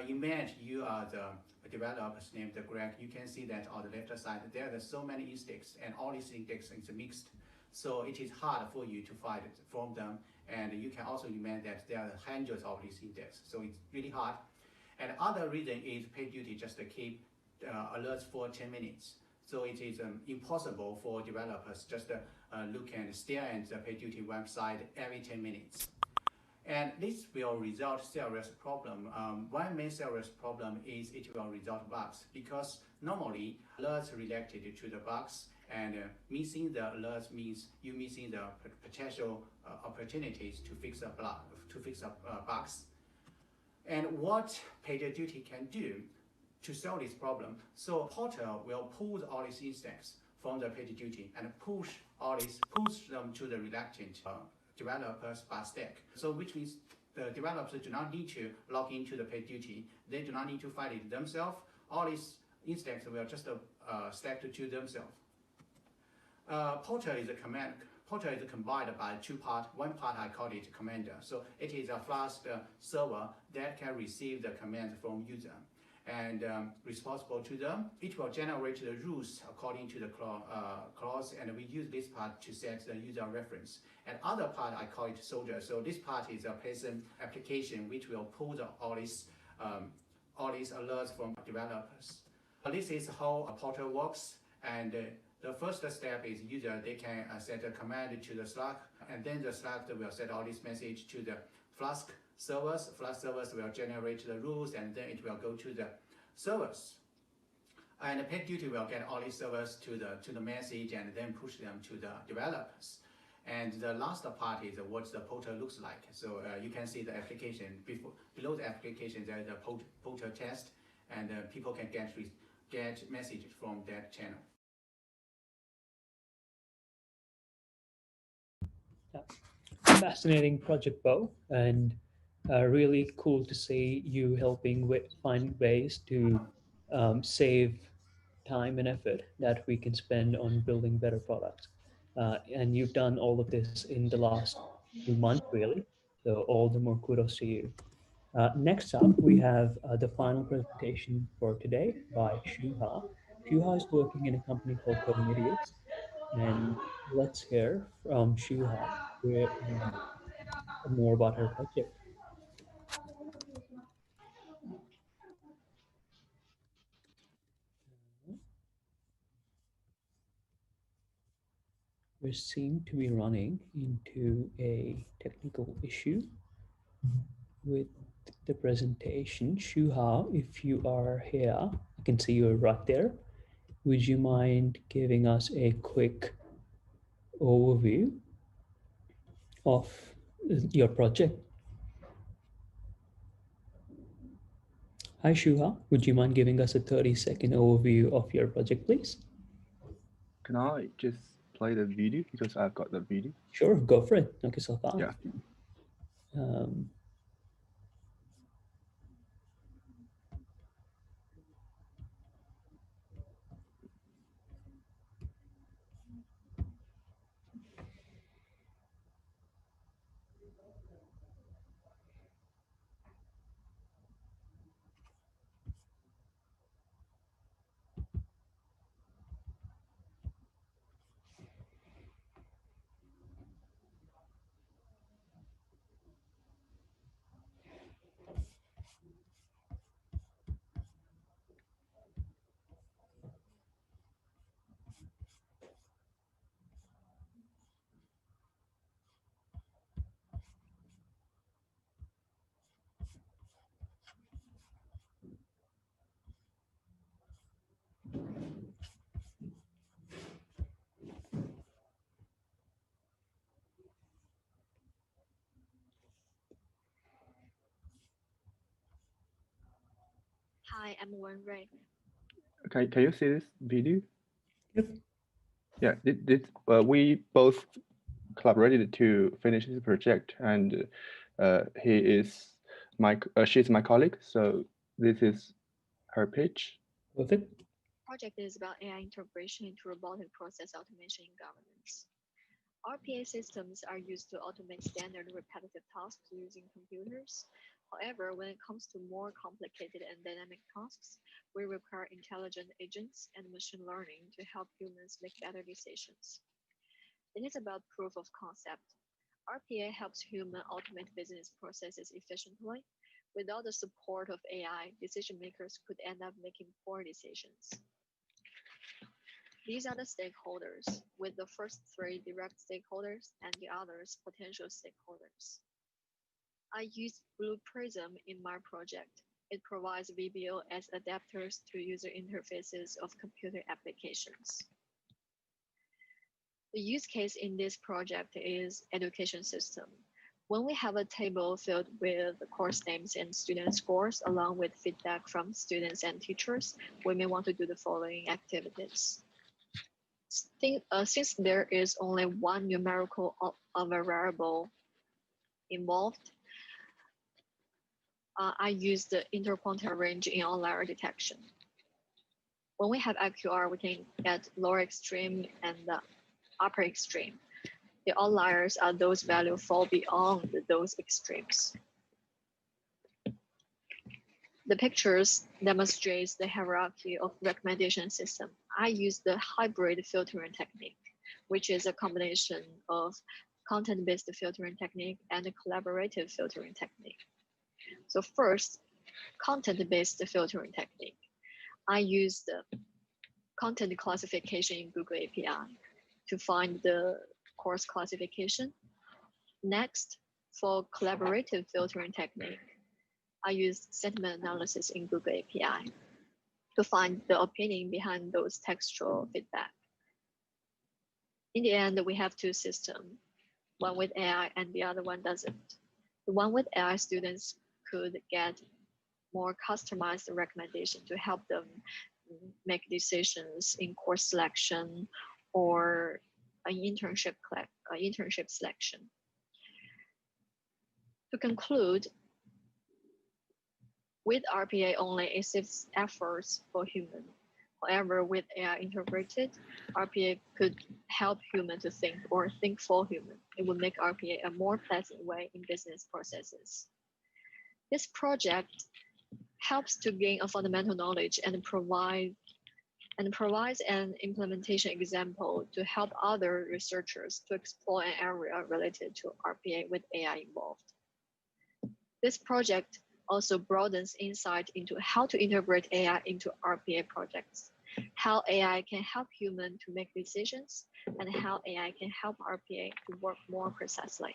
Imagine you are the developers named Greg. You can see that on the left side there are so many indexes and all these indexes is mixed. So it is hard for you to find it from them. And you can also imagine that there are hundreds of these indexes. So it's really hard. And other reason is PagerDuty just keep alerts for 10 minutes. So it is impossible for developers just look and stare at the PagerDuty website every 10 minutes. And this will result serious problem. One main serious problem is it will result bugs, because normally alerts related to the bugs, and missing the alerts means you missing the potential opportunities to fix bugs. And what PagerDuty can do to solve this problem? So Portal will pull all these instances from the PagerDuty and push them to the reluctant developers by stack. So which means the developers do not need to log into the PagerDuty. They do not need to find it themselves. All these instances will just stack to themselves. Portal is a command. Portal is combined by two parts. One part I call it commander. So it is a fast server that can receive the commands from user and responsible to them. It will generate the rules according to the clause, and we use this part to set the user reference. And other part I call it soldier. So this part is a person application which will pull all these alerts from developers. This is how a portal works, and the first step is user, they can set a command to the Slack, and then the Slack will set all this message to the Flask servers. Flask servers will generate the rules, and then it will go to the servers. And PagerDuty will get all these servers to the message and then push them to the developers. And the last part is what the portal looks like. So you can see the application. Below the application, there is a portal test, and people can get messages from that channel. Fascinating project, Bo, and really cool to see you helping find ways to save time and effort that we can spend on building better products. And you've done all of this in the last few months, really. So all the more kudos to you. Next up, we have the final presentation for today by Shuha. Shuha is working in a company called Coding Idiots, and let's hear from Shuha more about her project. We seem to be running into a technical issue with the presentation. Shuha, if you are here, I can see you right there. Would you mind giving us a quick overview of your project? Hi, Shuha. Would you mind giving us a 30-second overview of your project, please? Can I just play the video because I've got the video? Sure, go for it. Knock yourself out. Yeah. Hi, I'm Wenrui. Okay, can you see this video? Yep. Yeah, we both collaborated to finish this project, and she's my colleague. So this is her pitch. Perfect. Project is about AI integration into robotic process automation in governance. RPA systems are used to automate standard repetitive tasks using computers. However, when it comes to more complicated and dynamic tasks, we require intelligent agents and machine learning to help humans make better decisions. It is about proof of concept. RPA helps humans automate business processes efficiently. Without the support of AI, decision makers could end up making poor decisions. These are the stakeholders, with the first three direct stakeholders and the others potential stakeholders. I used Blue Prism in my project. It provides VBO as adapters to user interfaces of computer applications. The use case in this project is education system. When we have a table filled with course names and student scores, along with feedback from students and teachers, we may want to do the following activities. Since there is only one numerical variable involved, I use the interquartile range in outlier detection. When we have IQR, we can get lower extreme and the upper extreme. The outliers are those values fall beyond those extremes. The pictures demonstrates the hierarchy of recommendation system. I use the hybrid filtering technique, which is a combination of content-based filtering technique and a collaborative filtering technique. So first, content-based filtering technique. I use the content classification in Google API to find the course classification. Next, for collaborative filtering technique, I use sentiment analysis in Google API to find the opinion behind those textual feedback. In the end, we have two systems, one with AI and the other one doesn't. The one with AI students could get more customized recommendation to help them make decisions in course selection or an internship selection. To conclude, with RPA only, it saves efforts for human. However, with AI integrated, RPA could help human to think or think for human. It would make RPA a more pleasant way in business processes. This project helps to gain a fundamental knowledge and provides an implementation example to help other researchers to explore an area related to RPA with AI involved. This project also broadens insight into how to integrate AI into RPA projects, how AI can help humans to make decisions, and how AI can help RPA to work more precisely.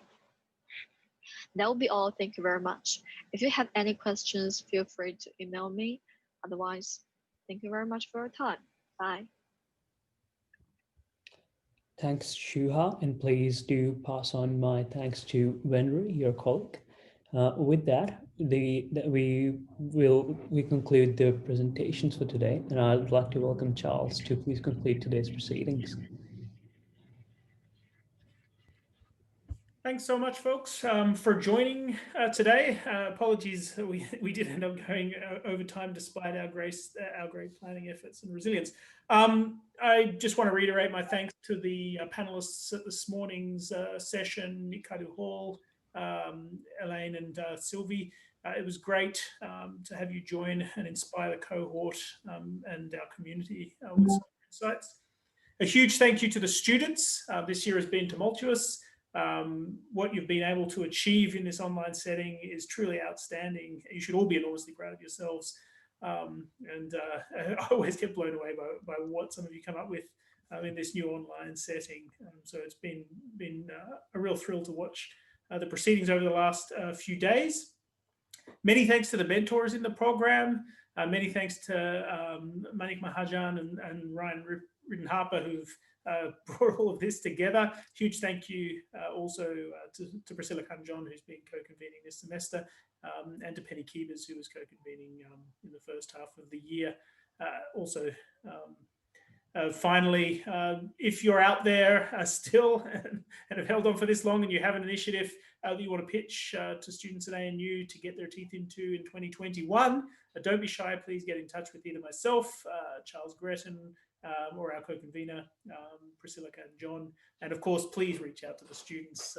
That will be all. Thank you very much. If you have any questions, feel free to email me. Otherwise, thank you very much for your time. Bye. Thanks, Shuha, and please do pass on my thanks to Wenry, your colleague. With that, we conclude the presentations for today, and I'd like to welcome Charles to please complete today's proceedings. Thanks so much, folks, for joining today. Apologies, we did end up going over time despite our great planning efforts and resilience. I just want to reiterate my thanks to the panelists at this morning's session, Nikadu Hall, Elaine and Sylvie. It was great to have you join and inspire the cohort and our community with some insights. A huge thank you to the students. This year has been tumultuous. What you've been able to achieve in this online setting is truly outstanding. You should all be enormously proud of yourselves. I always get blown away by what some of you come up with in this new online setting. So it's been a real thrill to watch the proceedings over the last few days. Many thanks to the mentors in the program. Many thanks to Manik Mahajan and Ryan Ridden-Harper, who've brought all of this together. Huge thank you also to Priscilla Khan-John, who's been co-convening this semester, and to Penny Keebers, who was co-convening in the first half of the year. Finally, if you're out there still and have held on for this long and you have an initiative that you want to pitch to students at ANU to get their teeth into in 2021, don't be shy. Please get in touch with either myself, Charles Gretton, or our co-convener, Priscilla Khan-John. And of course, please reach out to the students,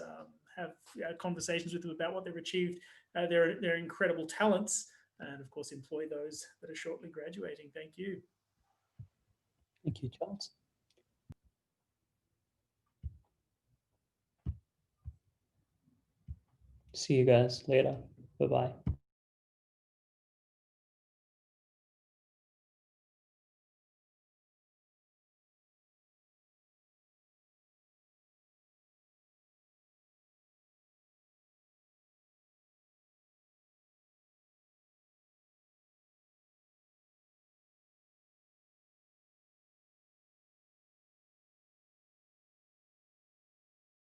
have conversations with them about what they've achieved, their incredible talents, and of course, employ those that are shortly graduating. Thank you. Thank you, Charles. See you guys later. Bye-bye.